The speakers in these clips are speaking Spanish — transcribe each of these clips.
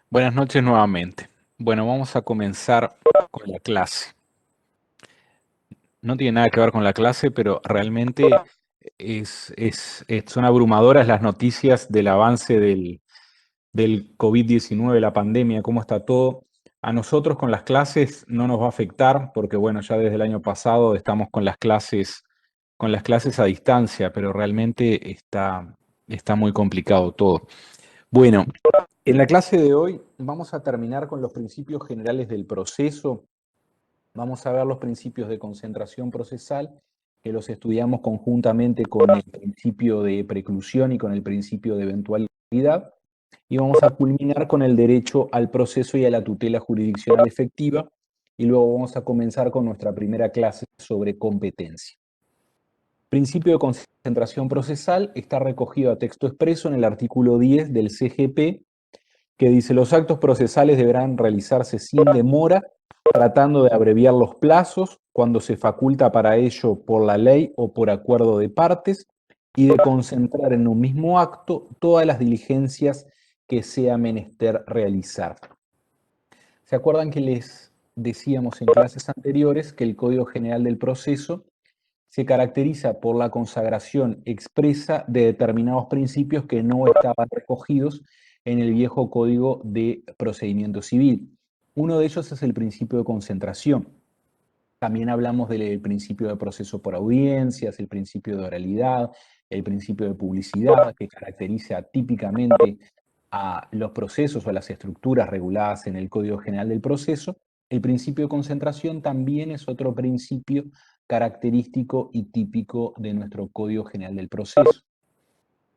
Buenas noches nuevamente. Bueno, vamos a comenzar con la clase. No tiene nada que ver con la clase, pero realmente son abrumadoras las noticias del avance del COVID-19, la pandemia, cómo está todo. A nosotros con las clases no nos va a afectar porque, bueno, ya desde el año pasado estamos con las clases a distancia, pero realmente está muy complicado todo. Bueno, en la clase de hoy vamos a terminar con los principios generales del proceso. Vamos a ver los principios de concentración procesal, que los estudiamos conjuntamente con el principio de preclusión y con el principio de eventualidad. Y vamos a culminar con el derecho al proceso y a la tutela jurisdiccional efectiva. Y luego vamos a comenzar con nuestra primera clase sobre competencia. Principio de concentración procesal está recogido a texto expreso en el artículo 10 del CGP, que dice: los actos procesales deberán realizarse sin demora, tratando de abreviar los plazos cuando se faculta para ello por la ley o por acuerdo de partes, y de concentrar en un mismo acto todas las diligencias que sea menester realizar. ¿Se acuerdan que les decíamos en clases anteriores que el Código General del Proceso se caracteriza por la consagración expresa de determinados principios que no estaban recogidos en el viejo Código de Procedimiento Civil? Uno de ellos es el principio de concentración. También hablamos del principio de proceso por audiencias, el principio de oralidad, el principio de publicidad, que caracteriza típicamente a los procesos o a las estructuras reguladas en el Código General del Proceso. El principio de concentración también es otro principio característico y típico de nuestro Código General del Proceso.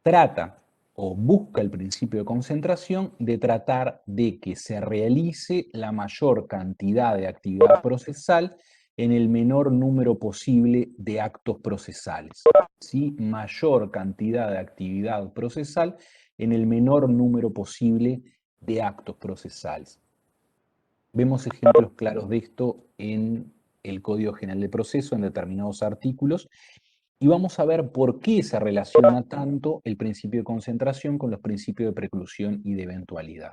Trata o busca el principio de concentración de tratar de que se realice la mayor cantidad de actividad procesal en el menor número posible de actos procesales. ¿Sí? Mayor cantidad de actividad procesal en el menor número posible de actos procesales. Vemos ejemplos claros de esto en el Código General del Proceso en determinados artículos y vamos a ver por qué se relaciona tanto el principio de concentración con los principios de preclusión y de eventualidad.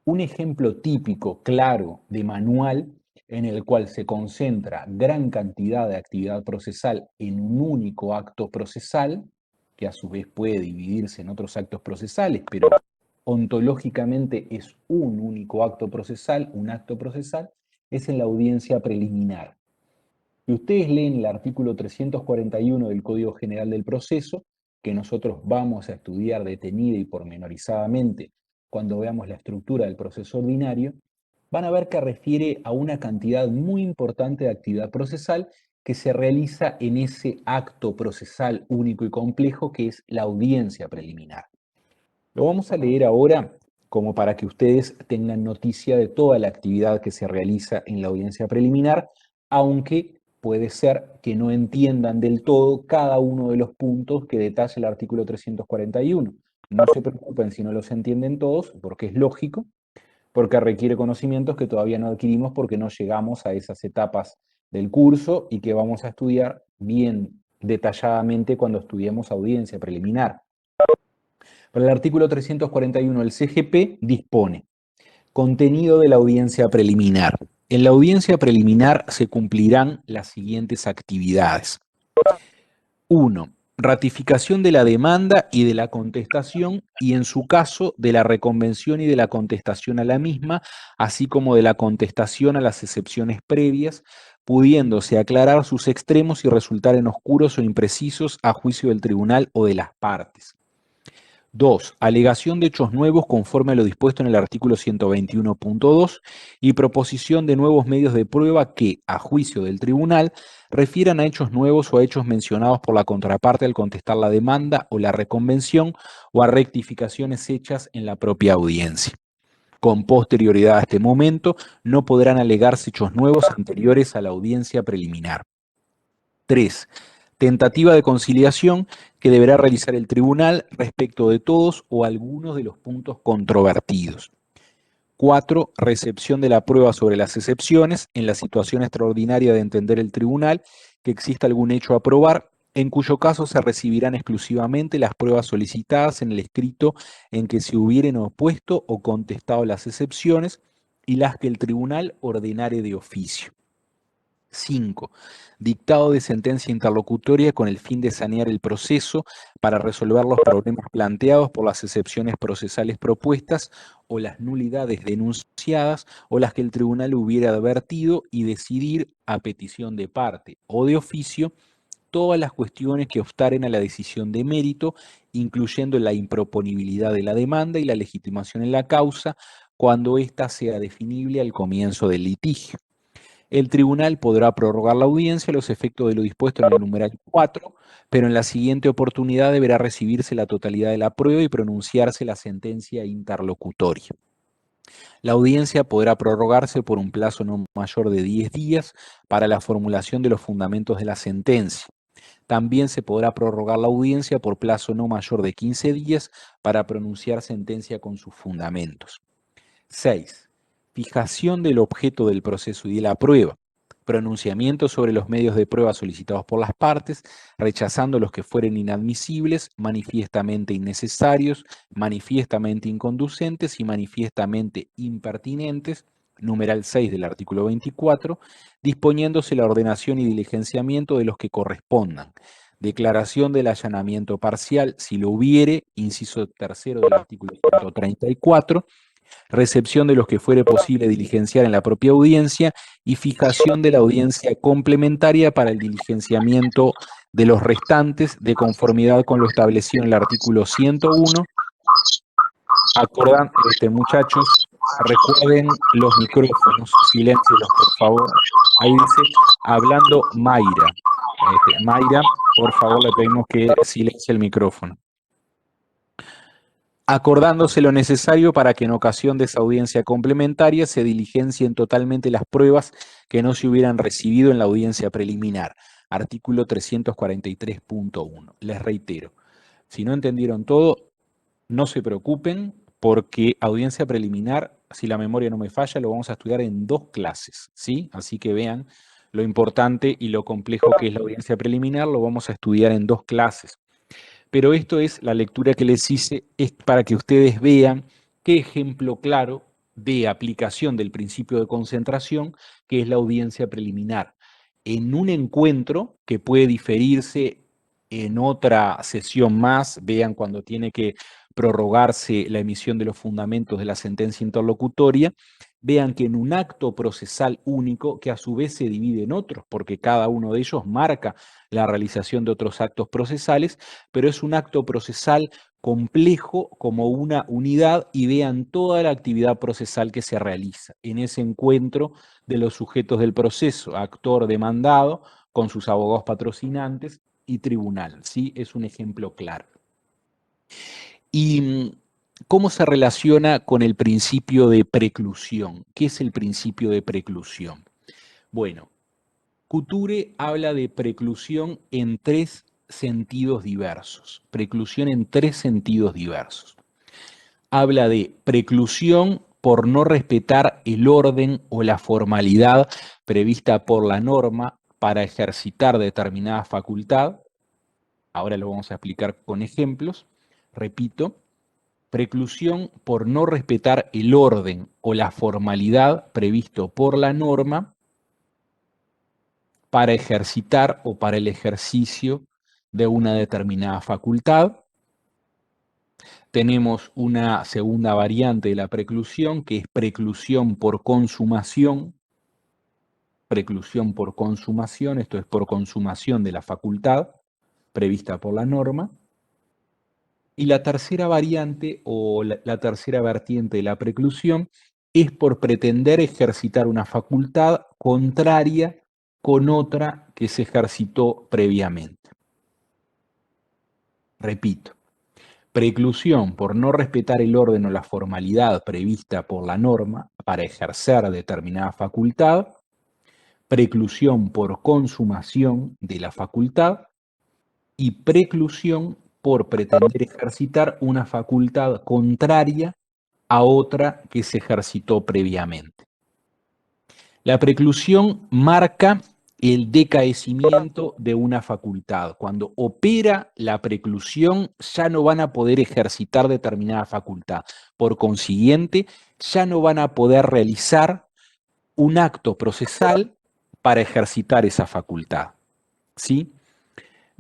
Un ejemplo típico, claro, de manual en el cual se concentra gran cantidad de actividad procesal en un único acto procesal, que a su vez puede dividirse en otros actos procesales, pero ontológicamente es un único acto procesal, un acto procesal, es en la audiencia preliminar. Si ustedes leen el artículo 341 del Código General del Proceso, que nosotros vamos a estudiar detenida y pormenorizadamente cuando veamos la estructura del proceso ordinario, van a ver que refiere a una cantidad muy importante de actividad procesal que se realiza en ese acto procesal único y complejo que es la audiencia preliminar. Lo vamos a leer ahora como para que ustedes tengan noticia de toda la actividad que se realiza en la audiencia preliminar, aunque puede ser que no entiendan del todo cada uno de los puntos que detalla el artículo 341. No se preocupen si no los entienden todos, porque es lógico, porque requiere conocimientos que todavía no adquirimos porque no llegamos a esas etapas del curso y que vamos a estudiar bien detalladamente cuando estudiemos audiencia preliminar. Pero el artículo 341 del CGP dispone: contenido de la audiencia preliminar. En la audiencia preliminar se cumplirán las siguientes actividades. 1. Ratificación de la demanda y de la contestación y, en su caso, de la reconvención y de la contestación a la misma, así como de la contestación a las excepciones previas, pudiéndose aclarar sus extremos y resultar en oscuros o imprecisos a juicio del tribunal o de las partes. 2. Alegación de hechos nuevos conforme a lo dispuesto en el artículo 121.2 y proposición de nuevos medios de prueba que, a juicio del tribunal, refieran a hechos nuevos o a hechos mencionados por la contraparte al contestar la demanda o la reconvención o a rectificaciones hechas en la propia audiencia. Con posterioridad a este momento, no podrán alegarse hechos nuevos anteriores a la audiencia preliminar. 3. Tentativa de conciliación que deberá realizar el tribunal respecto de todos o algunos de los puntos controvertidos. 4. Recepción de la prueba sobre las excepciones en la situación extraordinaria de entender el tribunal que exista algún hecho a probar, en cuyo caso se recibirán exclusivamente las pruebas solicitadas en el escrito en que se hubieran opuesto o contestado las excepciones y las que el tribunal ordenare de oficio. 5. Dictado de sentencia interlocutoria con el fin de sanear el proceso para resolver los problemas planteados por las excepciones procesales propuestas o las nulidades denunciadas o las que el tribunal hubiera advertido y decidir, a petición de parte o de oficio, todas las cuestiones que obstaren a la decisión de mérito, incluyendo la improponibilidad de la demanda y la legitimación en la causa, cuando ésta sea definible al comienzo del litigio. El tribunal podrá prorrogar la audiencia a los efectos de lo dispuesto en el numeral 4, pero en la siguiente oportunidad deberá recibirse la totalidad de la prueba y pronunciarse la sentencia interlocutoria. La audiencia podrá prorrogarse por un plazo no mayor de 10 días para la formulación de los fundamentos de la sentencia. También se podrá prorrogar la audiencia por plazo no mayor de 15 días para pronunciar sentencia con sus fundamentos. 6. Fijación del objeto del proceso y de la prueba. Pronunciamiento sobre los medios de prueba solicitados por las partes, rechazando los que fueren inadmisibles, manifiestamente innecesarios, manifiestamente inconducentes y manifiestamente impertinentes, numeral 6 del artículo 24, disponiéndose la ordenación y diligenciamiento de los que correspondan. Declaración del allanamiento parcial, si lo hubiere, inciso tercero del artículo 134, recepción de los que fuere posible diligenciar en la propia audiencia y fijación de la audiencia complementaria para el diligenciamiento de los restantes de conformidad con lo establecido en el artículo 101. Acordan, muchachos, recuerden los micrófonos, siléncielos por favor. Ahí dice, hablando Mayra. Mayra, por favor, le pedimos que silencie el micrófono. Acordándose lo necesario para que en ocasión de esa audiencia complementaria se diligencien totalmente las pruebas que no se hubieran recibido en la audiencia preliminar. Artículo 343.1. Les reitero, si no entendieron todo, no se preocupen porque audiencia preliminar si la memoria no me falla, lo vamos a estudiar en 2 clases, ¿sí? Así que vean lo importante y lo complejo que es la audiencia preliminar, lo vamos a estudiar en 2 clases. Pero esto es la lectura que les hice, es para que ustedes vean qué ejemplo claro de aplicación del principio de concentración, que es la audiencia preliminar. En un encuentro que puede diferirse en otra sesión más, vean cuando tiene que prorrogarse la emisión de los fundamentos de la sentencia interlocutoria, vean que en un acto procesal único, que a su vez se divide en otros, porque cada uno de ellos marca la realización de otros actos procesales, pero es un acto procesal complejo como una unidad y vean toda la actividad procesal que se realiza en ese encuentro de los sujetos del proceso, actor demandado con sus abogados patrocinantes y tribunal, ¿sí? Es un ejemplo claro. ¿Y cómo se relaciona con el principio de preclusión? ¿Qué es el principio de preclusión? Bueno, Couture habla de preclusión en 3 sentidos diversos. Preclusión en 3 sentidos diversos. Habla de preclusión por no respetar el orden o la formalidad prevista por la norma para ejercitar determinada facultad. Ahora lo vamos a explicar con ejemplos. Repito, preclusión por no respetar el orden o la formalidad previsto por la norma para ejercitar o para el ejercicio de una determinada facultad. Tenemos una segunda variante de la preclusión, que es preclusión por consumación. Preclusión por consumación, esto es por consumación de la facultad prevista por la norma. Y la tercera variante o la tercera vertiente de la preclusión es por pretender ejercitar una facultad contraria con otra que se ejercitó previamente. Repito, preclusión por no respetar el orden o la formalidad prevista por la norma para ejercer determinada facultad, preclusión por consumación de la facultad y preclusión por pretender ejercitar una facultad contraria a otra que se ejercitó previamente. La preclusión marca el decaecimiento de una facultad. Cuando opera la preclusión, ya no van a poder ejercitar determinada facultad. Por consiguiente, ya no van a poder realizar un acto procesal para ejercitar esa facultad. ¿Sí?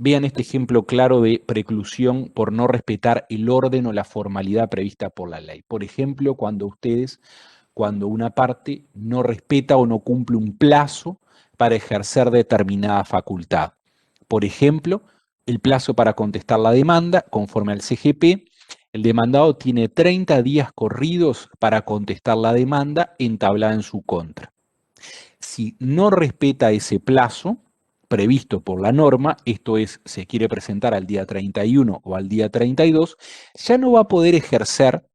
Vean este ejemplo claro de preclusión por no respetar el orden o la formalidad prevista por la ley. Por ejemplo, cuando una parte no respeta o no cumple un plazo para ejercer determinada facultad. Por ejemplo, el plazo para contestar la demanda, conforme al CGP, el demandado tiene 30 días corridos para contestar la demanda entablada en su contra. Si no respeta ese plazo previsto por la norma, esto es, se quiere presentar al día 31 o al día 32, ya no va a poder ejercer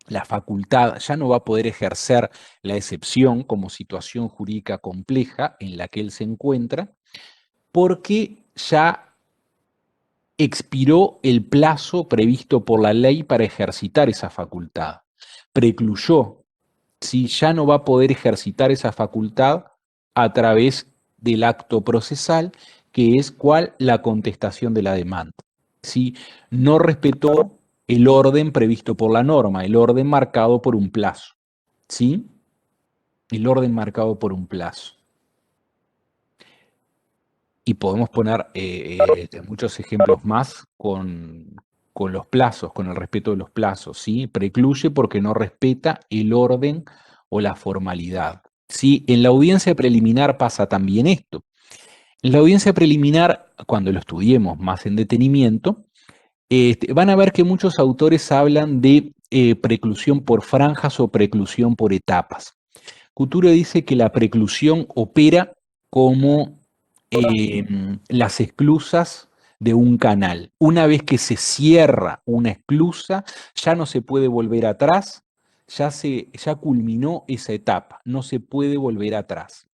la facultad, ya no va a poder ejercer la excepción como situación jurídica compleja en la que él se encuentra, porque ya expiró el plazo previsto por la ley para ejercitar esa facultad. Precluyó, si ya no va a poder ejercitar esa facultad a través del acto procesal, que es cuál la contestación de la demanda. Si no respetó el orden previsto por la norma, el orden marcado por un plazo. ¿Sí? El orden marcado por un plazo. Y podemos poner muchos ejemplos más con los plazos, con el respeto de los plazos. ¿Sí? Precluye porque no respeta el orden o la formalidad. ¿Sí? En la audiencia preliminar pasa también esto. En la audiencia preliminar, cuando lo estudiemos más en detenimiento, van a ver que muchos autores hablan de preclusión por franjas o preclusión por etapas. Couture dice que la preclusión opera como las esclusas de un canal. Una vez que se cierra una esclusa, ya no se puede volver atrás, ya culminó esa etapa, no se puede volver atrás.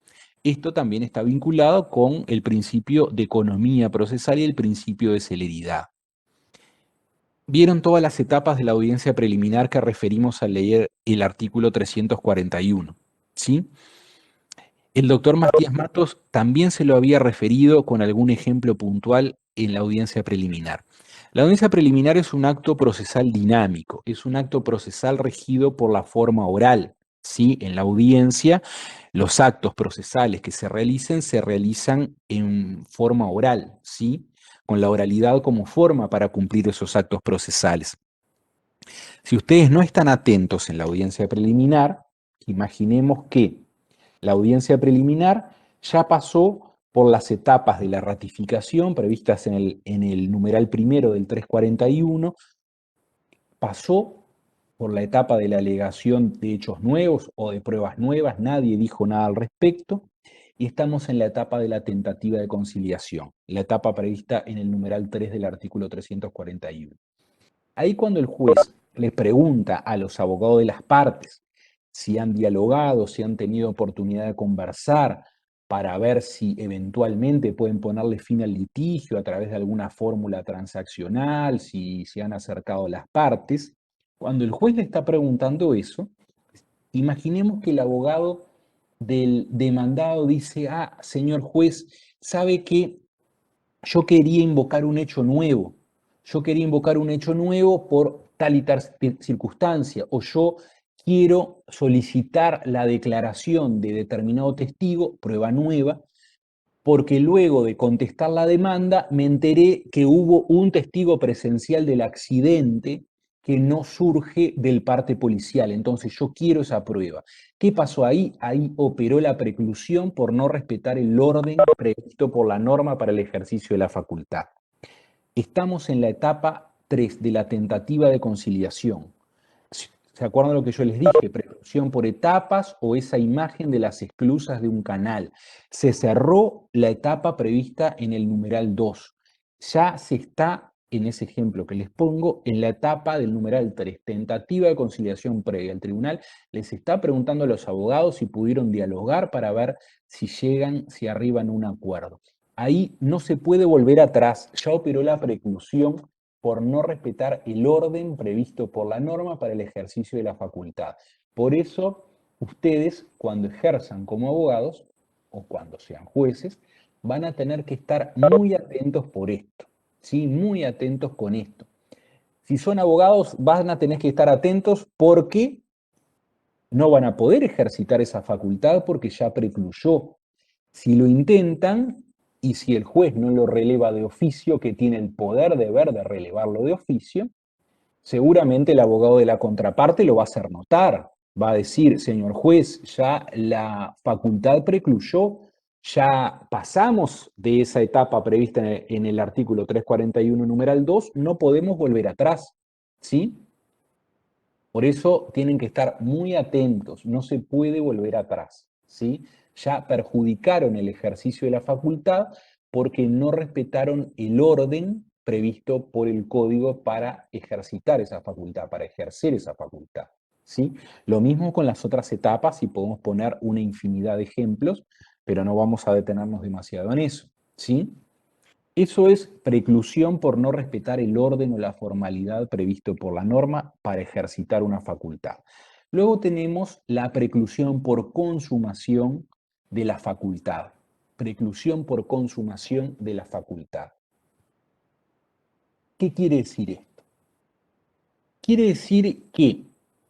Esto también está vinculado con el principio de economía procesal y el principio de celeridad. Vieron todas las etapas de la audiencia preliminar que referimos al leer el artículo 341, ¿sí? El doctor Matías Matos también se lo había referido con algún ejemplo puntual en la audiencia preliminar. La audiencia preliminar es un acto procesal dinámico, es un acto procesal regido por la forma oral, ¿sí? En la audiencia, los actos procesales que se realizan en forma oral, ¿sí? Con la oralidad como forma para cumplir esos actos procesales. Si ustedes no están atentos en la audiencia preliminar, imaginemos que la audiencia preliminar ya pasó por las etapas de la ratificación previstas en el numeral primero del 341, pasó por la etapa de la alegación de hechos nuevos o de pruebas nuevas, nadie dijo nada al respecto, y estamos en la etapa de la tentativa de conciliación, la etapa prevista en el numeral 3 del artículo 341. Ahí cuando el juez le pregunta a los abogados de las partes si han dialogado, si han tenido oportunidad de conversar para ver si eventualmente pueden ponerle fin al litigio a través de alguna fórmula transaccional, si se han acercado las partes, cuando el juez le está preguntando eso, imaginemos que el abogado del demandado dice, ah, señor juez, sabe que yo quería invocar un hecho nuevo, yo quería invocar un hecho nuevo por tal y tal circunstancia, o yo quiero solicitar la declaración de determinado testigo, prueba nueva, porque luego de contestar la demanda me enteré que hubo un testigo presencial del accidente que no surge del parte policial, entonces yo quiero esa prueba. ¿Qué pasó ahí? Ahí operó la preclusión por no respetar el orden previsto por la norma para el ejercicio de la facultad. Estamos en la etapa 3 de la tentativa de conciliación. ¿Se acuerdan lo que yo les dije? Preclusión por etapas o esa imagen de las esclusas de un canal. Se cerró la etapa prevista en el numeral 2. Ya se está, en ese ejemplo que les pongo, en la etapa del numeral 3, tentativa de conciliación previa. El tribunal les está preguntando a los abogados si pudieron dialogar para ver si llegan, si arriban a un acuerdo. Ahí no se puede volver atrás, ya operó la preclusión por no respetar el orden previsto por la norma para el ejercicio de la facultad. Por eso, ustedes, cuando ejerzan como abogados, o cuando sean jueces, van a tener que estar muy atentos por esto, ¿sí? Muy atentos con esto. Si son abogados, van a tener que estar atentos porque no van a poder ejercitar esa facultad porque ya precluyó. Si lo intentan y si el juez no lo releva de oficio, que tiene el poder deber de relevarlo de oficio, seguramente el abogado de la contraparte lo va a hacer notar. Va a decir, señor juez, ya la facultad precluyó, ya pasamos de esa etapa prevista en el artículo 341, numeral 2, no podemos volver atrás. ¿Sí? Por eso tienen que estar muy atentos, no se puede volver atrás, ¿sí? Ya perjudicaron el ejercicio de la facultad porque no respetaron el orden previsto por el código para ejercitar esa facultad, para ejercer esa facultad, ¿sí? Lo mismo con las otras etapas y podemos poner una infinidad de ejemplos, pero no vamos a detenernos demasiado en eso, ¿sí? Eso es preclusión por no respetar el orden o la formalidad previsto por la norma para ejercitar una facultad. Luego tenemos la preclusión por consumación de la facultad. Preclusión por consumación de la facultad. ¿Qué quiere decir esto? Quiere decir que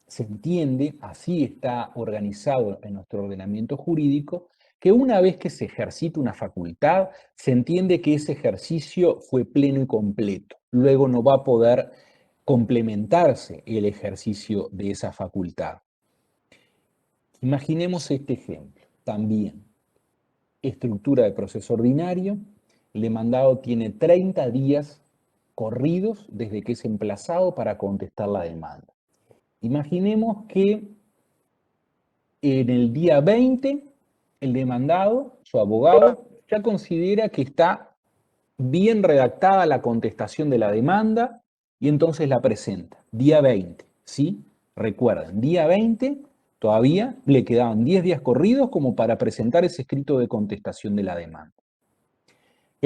se entiende, así está organizado en nuestro ordenamiento jurídico, que una vez que se ejercita una facultad, se entiende que ese ejercicio fue pleno y completo. Luego no va a poder complementarse el ejercicio de esa facultad. Imaginemos este ejemplo. También, estructura de proceso ordinario, el demandado tiene 30 días corridos desde que es emplazado para contestar la demanda. Imaginemos que en el día 20 el demandado, su abogado, ya considera que está bien redactada la contestación de la demanda y entonces la presenta. Día 20, ¿sí? Recuerden, día 20 todavía le quedaban 10 días corridos como para presentar ese escrito de contestación de la demanda.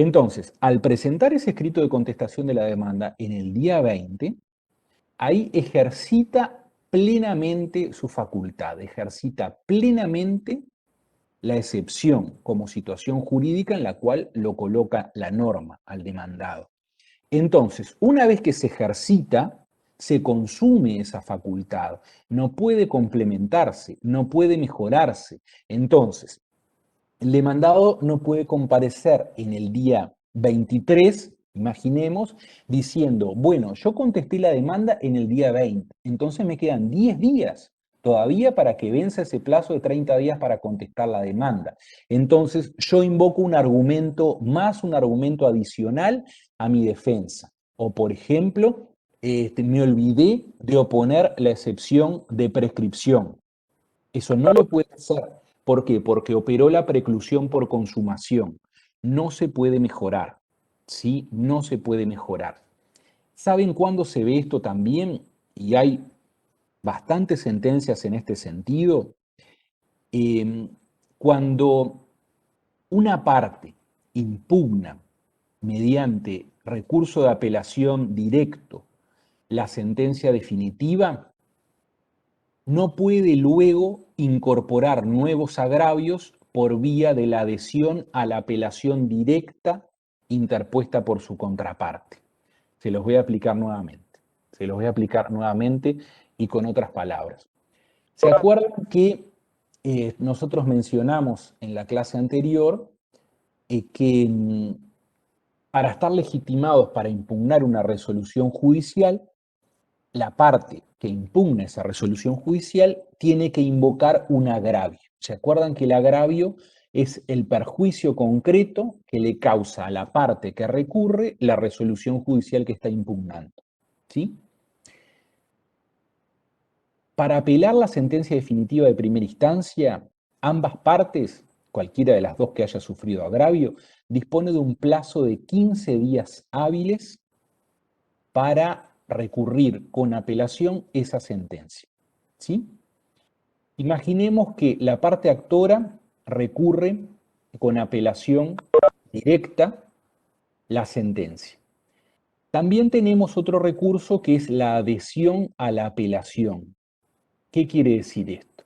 Entonces, al presentar ese escrito de contestación de la demanda en el día 20, ahí ejercita plenamente su facultad, ejercita plenamente la excepción como situación jurídica en la cual lo coloca la norma al demandado. Entonces, una vez que se ejercita, se consume esa facultad, no puede complementarse, no puede mejorarse. Entonces, el demandado no puede comparecer en el día 23, imaginemos, diciendo, bueno, yo contesté la demanda en el día 20, entonces me quedan 10 días todavía para que venza ese plazo de 30 días para contestar la demanda. Entonces yo invoco un argumento más, un argumento adicional a mi defensa. O por ejemplo, me olvidé de oponer la excepción de prescripción. Eso no lo puede hacer. ¿Por qué? Porque operó la preclusión por consumación. No se puede mejorar. ¿Sí? No se puede mejorar. ¿Saben cuándo se ve esto también? Y hay bastantes sentencias en este sentido. Cuando una parte impugna mediante recurso de apelación directo la sentencia definitiva, no puede luego incorporar nuevos agravios por vía de la adhesión a la apelación directa interpuesta por su contraparte. Se los voy a aplicar nuevamente. Se los voy a aplicar nuevamente y con otras palabras. ¿Se acuerdan que nosotros mencionamos en la clase anterior que para estar legitimados para impugnar una resolución judicial, la parte que impugna esa resolución judicial tiene que invocar un agravio? ¿Se acuerdan que el agravio es el perjuicio concreto que le causa a la parte que recurre la resolución judicial que está impugnando? ¿Sí? Para apelar la sentencia definitiva de primera instancia, ambas partes, cualquiera de las dos que haya sufrido agravio, dispone de un plazo de 15 días hábiles para recurrir con apelación esa sentencia. ¿Sí? Imaginemos que la parte actora recurre con apelación directa la sentencia. También tenemos otro recurso que es la adhesión a la apelación. ¿Qué quiere decir esto?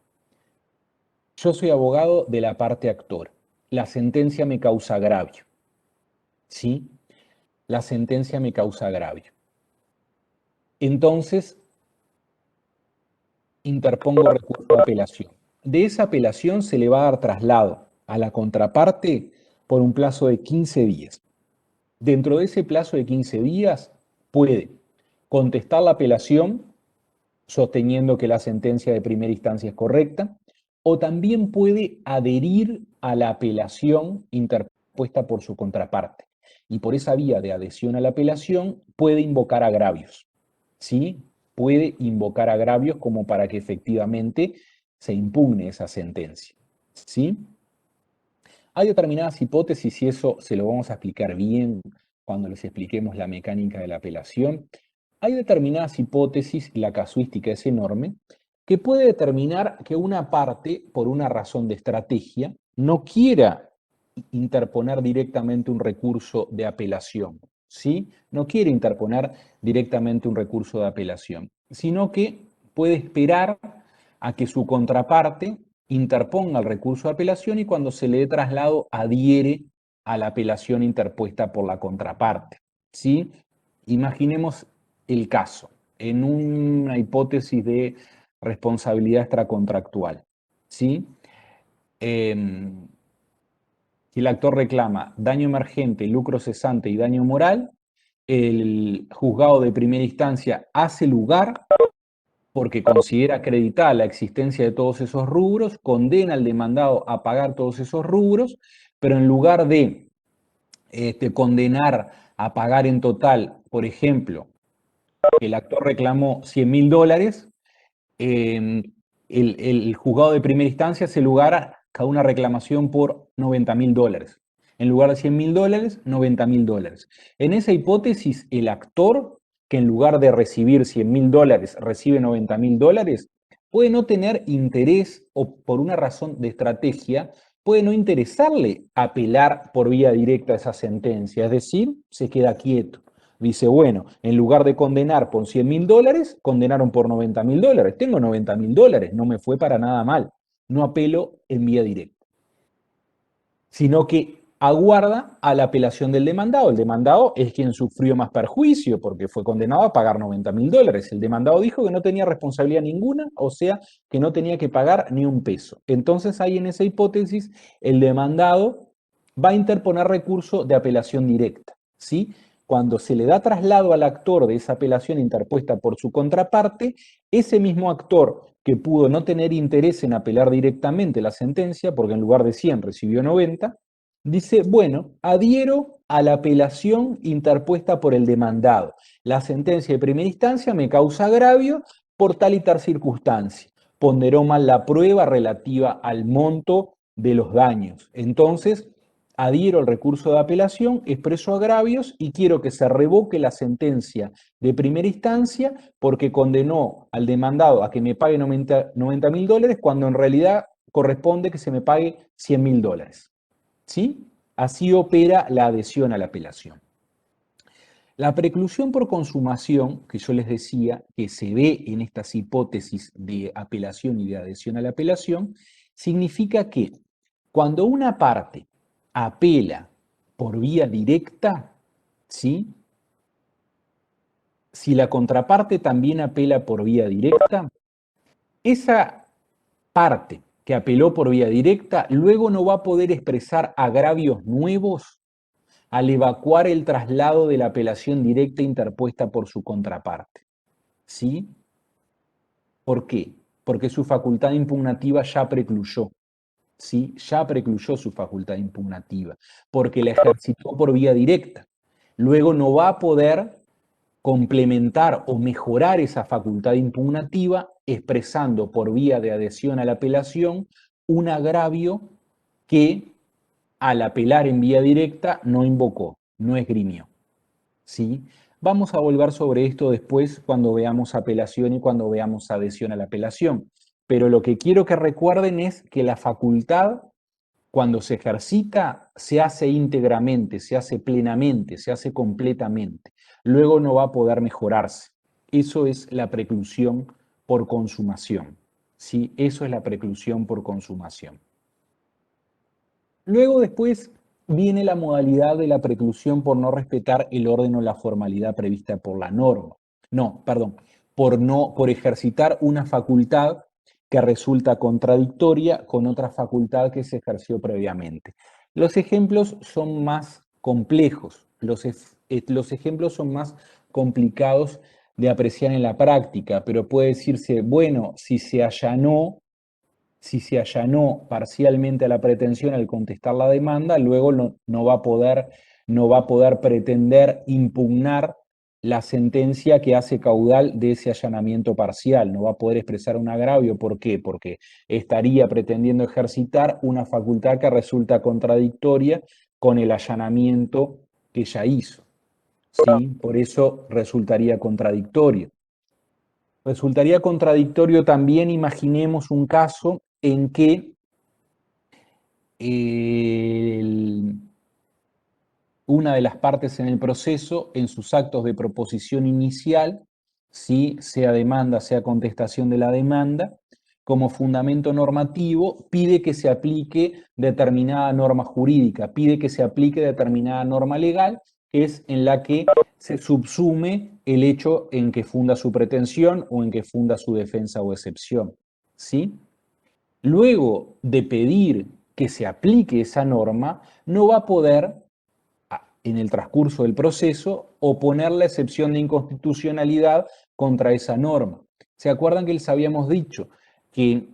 Yo soy abogado de la parte actora. La sentencia me causa agravio. ¿Sí? La sentencia me causa agravio. Entonces, interpongo recurso de apelación. De esa apelación se le va a dar traslado a la contraparte por un plazo de 15 días. Dentro de ese plazo de 15 días puede contestar la apelación sosteniendo que la sentencia de primera instancia es correcta, o también puede adherir a la apelación interpuesta por su contraparte. Y por esa vía de adhesión a la apelación puede invocar agravios. ¿Sí? Puede invocar agravios como para que efectivamente se impugne esa sentencia. ¿Sí? Hay determinadas hipótesis y eso se lo vamos a explicar bien cuando les expliquemos la mecánica de la apelación. Hay determinadas hipótesis, la casuística es enorme, que puede determinar que una parte, por una razón de estrategia, no quiera interponer directamente un recurso de apelación, ¿sí? No quiere interponer directamente un recurso de apelación, sino que puede esperar a que su contraparte interponga el recurso de apelación y cuando se le dé traslado adhiere a la apelación interpuesta por la contraparte, ¿sí? Imaginemos el caso en una hipótesis de responsabilidad extracontractual, ¿sí? Si el actor reclama daño emergente, lucro cesante y daño moral, el juzgado de primera instancia hace lugar porque considera acreditada la existencia de todos esos rubros, condena al demandado a pagar todos esos rubros, pero en lugar de condenar a pagar en total, por ejemplo, que el actor reclamó $100.000, el juzgado de primera instancia hace lugar a una reclamación por $90.000. En lugar de $100.000, $90.000. En esa hipótesis, el actor, que en lugar de recibir $100.000 recibe $90.000, puede no tener interés o por una razón de estrategia, puede no interesarle apelar por vía directa a esa sentencia, es decir, se queda quieto. Dice, bueno, en lugar de condenar por $100.000, condenaron por $90.000. Tengo $90.000, no me fue para nada mal. No apelo en vía directa, sino que aguarda a la apelación del demandado. El demandado es quien sufrió más perjuicio porque fue condenado a pagar $90.000. El demandado dijo que no tenía responsabilidad ninguna, o sea, que no tenía que pagar ni un peso. Entonces, ahí en esa hipótesis, el demandado va a interponer recurso de apelación directa, ¿sí? Cuando se le da traslado al actor de esa apelación interpuesta por su contraparte, ese mismo actor que pudo no tener interés en apelar directamente la sentencia, porque en lugar de 100 recibió 90, dice, bueno, adhiero a la apelación interpuesta por el demandado. La sentencia de primera instancia me causa agravio por tal y tal circunstancia. Ponderó mal la prueba relativa al monto de los daños. Entonces, adhiero al recurso de apelación, expreso agravios y quiero que se revoque la sentencia de primera instancia porque condenó al demandado a que me pague $90.000 cuando en realidad corresponde que se me pague $100.000. ¿Sí? Así opera la adhesión a la apelación. La preclusión por consumación, que yo les decía que se ve en estas hipótesis de apelación y de adhesión a la apelación, significa que cuando una parte apela por vía directa, ¿sí? Si la contraparte también apela por vía directa, esa parte que apeló por vía directa luego no va a poder expresar agravios nuevos al evacuar el traslado de la apelación directa interpuesta por su contraparte. ¿Sí? ¿Por qué? Porque su facultad impugnativa ya precluyó. ¿Sí? Ya precluyó su facultad impugnativa, porque la ejercitó por vía directa. Luego no va a poder complementar o mejorar esa facultad impugnativa expresando por vía de adhesión a la apelación un agravio que al apelar en vía directa no invocó, no esgrimió. ¿Sí? Vamos a volver sobre esto después cuando veamos apelación y cuando veamos adhesión a la apelación. Pero lo que quiero que recuerden es que la facultad, cuando se ejercita, se hace íntegramente, se hace plenamente, se hace completamente. Luego no va a poder mejorarse. Eso es la preclusión por consumación. ¿Sí? Eso es la preclusión por consumación. Luego después viene la modalidad de la preclusión por no respetar el orden o la formalidad prevista por la norma. No, perdón, por ejercitar una facultad que resulta contradictoria con otra facultad que se ejerció previamente. Los ejemplos son más complejos, los ejemplos son más complicados de apreciar en la práctica, pero puede decirse, bueno, si se allanó parcialmente a la pretensión al contestar la demanda, luego no va a poder pretender impugnar la sentencia que hace caudal de ese allanamiento parcial, no va a poder expresar un agravio. ¿Por qué? Porque estaría pretendiendo ejercitar una facultad que resulta contradictoria con el allanamiento que ya hizo. ¿Sí? Por eso resultaría contradictorio. Resultaría contradictorio también, imaginemos un caso en que una de las partes en el proceso, en sus actos de proposición inicial, ¿sí? Sea demanda, sea contestación de la demanda, como fundamento normativo, pide que se aplique determinada norma jurídica, pide que se aplique determinada norma legal, que es en la que se subsume el hecho en que funda su pretensión o en que funda su defensa o excepción. ¿Sí? Luego de pedir que se aplique esa norma, no va a poder, en el transcurso del proceso, oponer la excepción de inconstitucionalidad contra esa norma. ¿Se acuerdan que les habíamos dicho que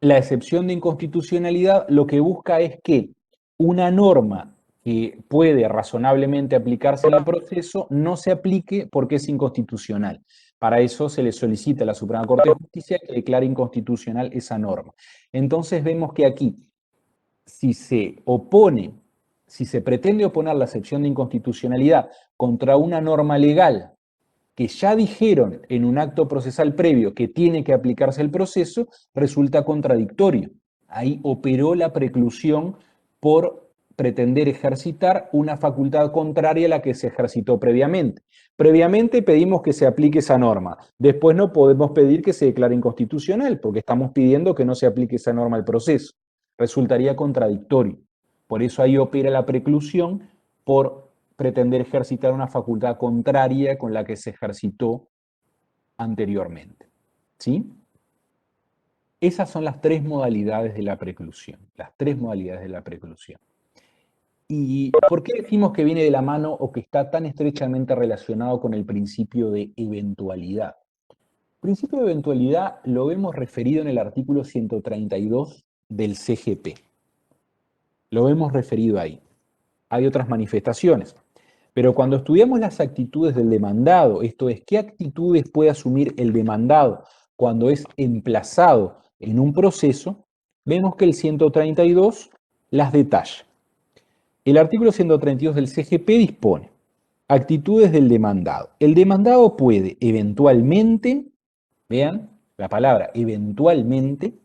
la excepción de inconstitucionalidad lo que busca es que una norma que puede razonablemente aplicarse en el proceso no se aplique porque es inconstitucional? Para eso se le solicita a la Suprema Corte de Justicia que declare inconstitucional esa norma. Entonces vemos que aquí, si se opone, si se pretende oponer la excepción de inconstitucionalidad contra una norma legal que ya dijeron en un acto procesal previo que tiene que aplicarse el proceso, resulta contradictorio. Ahí operó la preclusión por pretender ejercitar una facultad contraria a la que se ejercitó previamente. Previamente pedimos que se aplique esa norma. Después no podemos pedir que se declare inconstitucional, porque estamos pidiendo que no se aplique esa norma al proceso. Resultaría contradictorio. Por eso ahí opera la preclusión por pretender ejercitar una facultad contraria con la que se ejercitó anteriormente. ¿Sí? Esas son las tres modalidades de la preclusión. Las tres modalidades de la preclusión. ¿Y por qué decimos que viene de la mano o que está tan estrechamente relacionado con el principio de eventualidad? El principio de eventualidad lo vemos referido en el artículo 132 del CGP. Lo vemos referido ahí. Hay otras manifestaciones. Pero cuando estudiamos las actitudes del demandado, esto es, qué actitudes puede asumir el demandado cuando es emplazado en un proceso, vemos que el 132 las detalla. El artículo 132 del CGP dispone actitudes del demandado. El demandado puede eventualmente, vean la palabra eventualmente,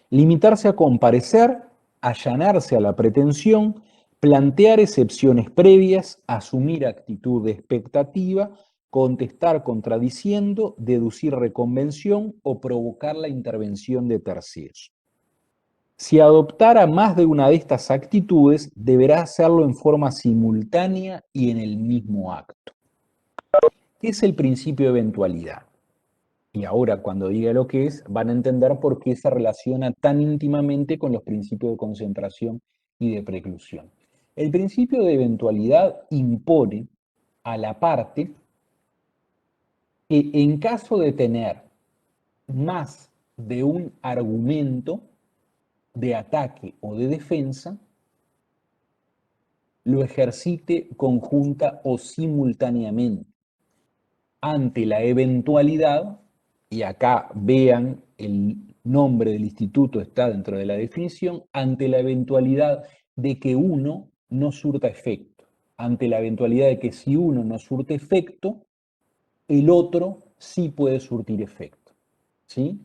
limitarse a comparecer, allanarse a la pretensión, plantear excepciones previas, asumir actitud de expectativa, contestar contradiciendo, deducir reconvención o provocar la intervención de terceros. Si adoptara más de una de estas actitudes, deberá hacerlo en forma simultánea y en el mismo acto. ¿Qué es el principio de eventualidad? Y ahora, cuando diga lo que es, van a entender por qué se relaciona tan íntimamente con los principios de concentración y de preclusión. El principio de eventualidad impone a la parte que en caso de tener más de un argumento de ataque o de defensa, lo ejercite conjunta o simultáneamente ante la eventualidad, y acá vean el nombre del instituto está dentro de la definición, ante la eventualidad de que uno no surta efecto, ante la eventualidad de que si uno no surte efecto, el otro sí puede surtir efecto. ¿Sí?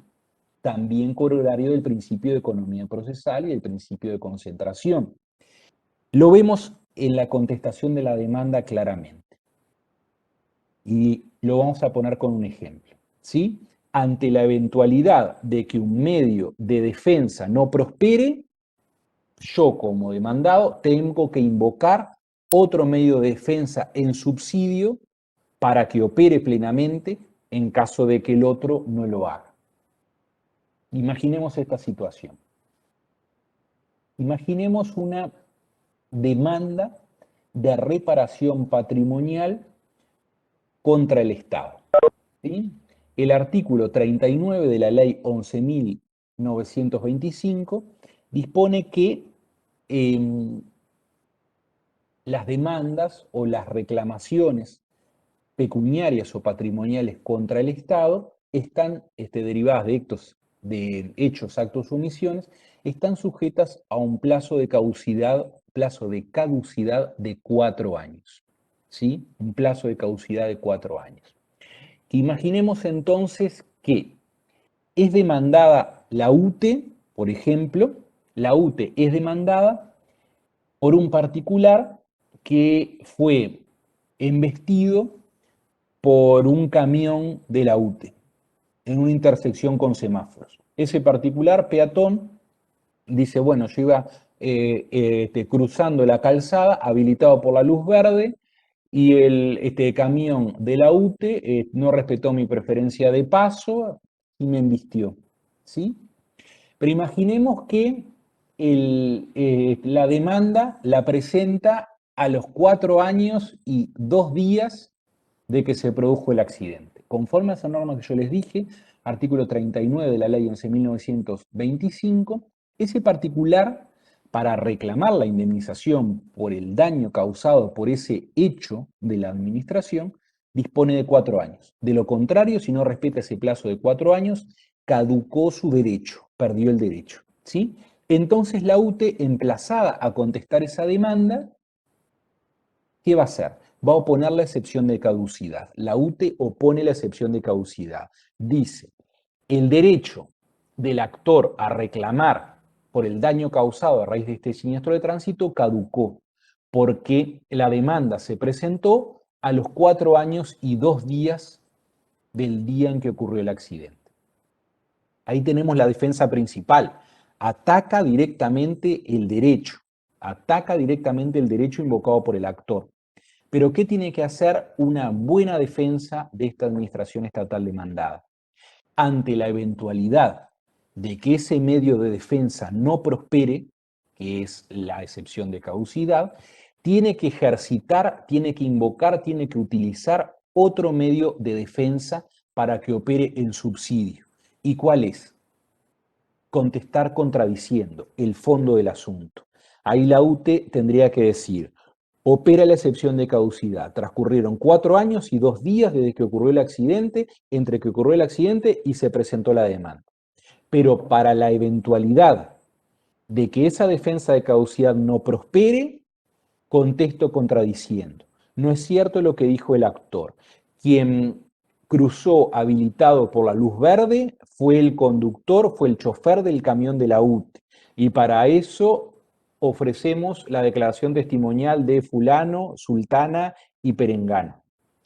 También corolario del principio de economía procesal y del principio de concentración. Lo vemos en la contestación de la demanda claramente. Y lo vamos a poner con un ejemplo. ¿Sí? Ante la eventualidad de que un medio de defensa no prospere, yo como demandado tengo que invocar otro medio de defensa en subsidio para que opere plenamente en caso de que el otro no lo haga. Imaginemos esta situación. Imaginemos una demanda de reparación patrimonial contra el Estado. ¿Sí? El artículo 39 de la ley 11.925 dispone que las demandas o las reclamaciones pecuniarias o patrimoniales contra el Estado están derivadas de hechos, actos o omisiones, están sujetas a un plazo de caducidad de 4 años. ¿Sí? Un plazo de caducidad de 4 años. Imaginemos entonces que es demandada la UTE, por ejemplo, la UTE es demandada por un particular que fue embestido por un camión de la UTE en una intersección con semáforos. Ese particular peatón dice, bueno, yo iba cruzando la calzada, habilitado por la luz verde, y el camión de la UTE no respetó mi preferencia de paso y me embistió. ¿Sí? Pero imaginemos que la demanda la presenta a los 4 años y 2 días de que se produjo el accidente. Conforme a esa norma que yo les dije, artículo 39 de la ley 11.925, ese particular, para reclamar la indemnización por el daño causado por ese hecho de la administración, dispone de 4 años. De lo contrario, si no respeta ese plazo de 4 años, caducó su derecho, perdió el derecho. ¿Sí? Entonces la UTE, emplazada a contestar esa demanda, ¿qué va a hacer? Va a oponer la excepción de caducidad. La UTE opone la excepción de caducidad. Dice, el derecho del actor a reclamar por el daño causado a raíz de este siniestro de tránsito caducó, porque la demanda se presentó a los 4 años y 2 días del día en que ocurrió el accidente. Ahí tenemos la defensa principal. Ataca directamente el derecho. Ataca directamente el derecho invocado por el actor. Pero ¿qué tiene que hacer una buena defensa de esta administración estatal demandada? Ante la eventualidad de que ese medio de defensa no prospere, que es la excepción de caducidad, tiene que ejercitar, tiene que invocar, tiene que utilizar otro medio de defensa para que opere en subsidio. ¿Y cuál es? Contestar contradiciendo el fondo del asunto. Ahí la UTE tendría que decir, opera la excepción de caducidad. Transcurrieron 4 años y 2 días desde que ocurrió el accidente, entre que ocurrió el accidente y se presentó la demanda. Pero para la eventualidad de que esa defensa de caducidad no prospere, contesto contradiciendo. No es cierto lo que dijo el actor. Quien cruzó habilitado por la luz verde fue el conductor, fue el chofer del camión de la UTE. Y para eso ofrecemos la declaración testimonial de fulano, sultana y perengano.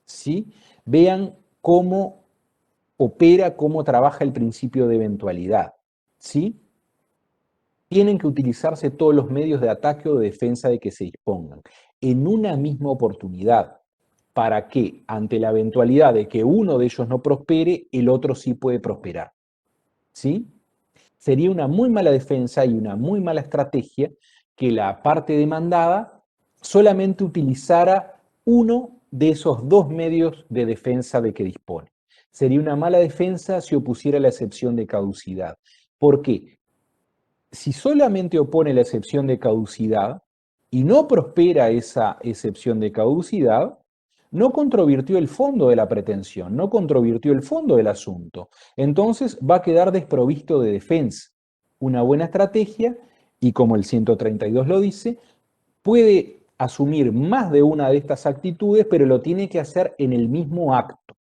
¿Sí? Vean cómo opera, cómo trabaja el principio de eventualidad. ¿Sí? Tienen que utilizarse todos los medios de ataque o de defensa de que se dispongan en una misma oportunidad, para que ante la eventualidad de que uno de ellos no prospere, el otro sí puede prosperar. ¿Sí? Sería una muy mala defensa y una muy mala estrategia que la parte demandada solamente utilizara uno de esos dos medios de defensa de que dispone. Sería una mala defensa si opusiera la excepción de caducidad. ¿Por qué? Si solamente opone la excepción de caducidad y no prospera esa excepción de caducidad, no controvirtió el fondo de la pretensión, no controvirtió el fondo del asunto. Entonces va a quedar desprovisto de defensa. Una buena estrategia, y como el 132 lo dice, puede asumir más de una de estas actitudes, pero lo tiene que hacer en el mismo acto.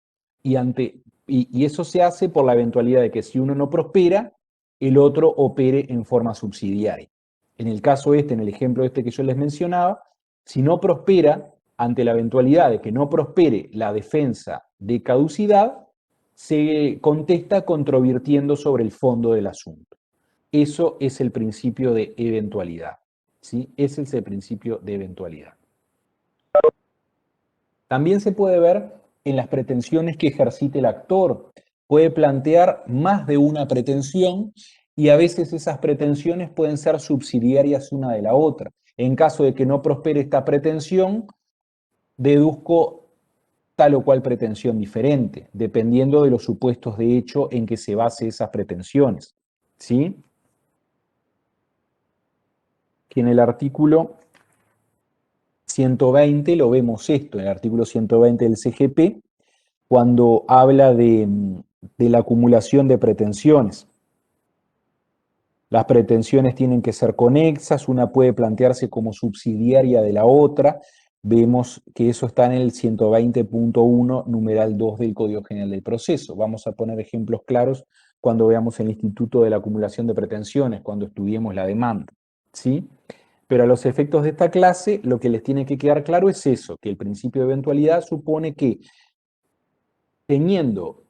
Y eso se hace por la eventualidad de que si uno no prospera, el otro opere en forma subsidiaria. En el caso este, en el ejemplo este que yo les mencionaba, si no prospera, ante la eventualidad de que no prospere la defensa de caducidad, se contesta controvirtiendo sobre el fondo del asunto. Eso es el principio de eventualidad. ¿Sí? Ese es el principio de eventualidad. También se puede ver en las pretensiones que ejercite el actor. Puede plantear más de una pretensión y a veces esas pretensiones pueden ser subsidiarias una de la otra. En caso de que no prospere esta pretensión, deduzco tal o cual pretensión diferente, dependiendo de los supuestos de hecho en que se base esas pretensiones. ¿Sí? Que en el artículo 120 lo vemos esto, en el artículo 120 del CGP, cuando habla de la acumulación de pretensiones. Las pretensiones tienen que ser conexas, una puede plantearse como subsidiaria de la otra. Vemos que eso está en el 120.1, numeral 2 del Código General del Proceso. Vamos a poner ejemplos claros cuando veamos el Instituto de la Acumulación de Pretensiones, cuando estudiemos la demanda. ¿Sí? Pero a los efectos de esta clase, lo que les tiene que quedar claro es eso, que el principio de eventualidad supone que teniendo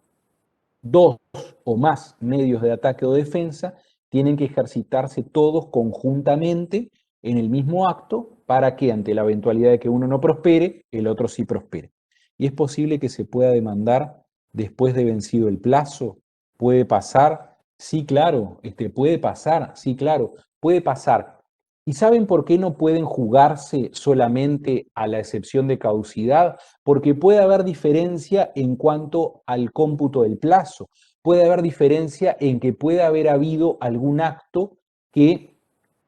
dos o más medios de ataque o defensa, tienen que ejercitarse todos conjuntamente en el mismo acto para que ante la eventualidad de que uno no prospere, el otro sí prospere. Y es posible que se pueda demandar después de vencido el plazo. ¿Puede pasar? Sí, claro, puede pasar, sí, claro, puede pasar. ¿Y saben por qué no pueden jugarse solamente a la excepción de caducidad? Porque puede haber diferencia en cuanto al cómputo del plazo. Puede haber diferencia en que puede haber habido algún acto que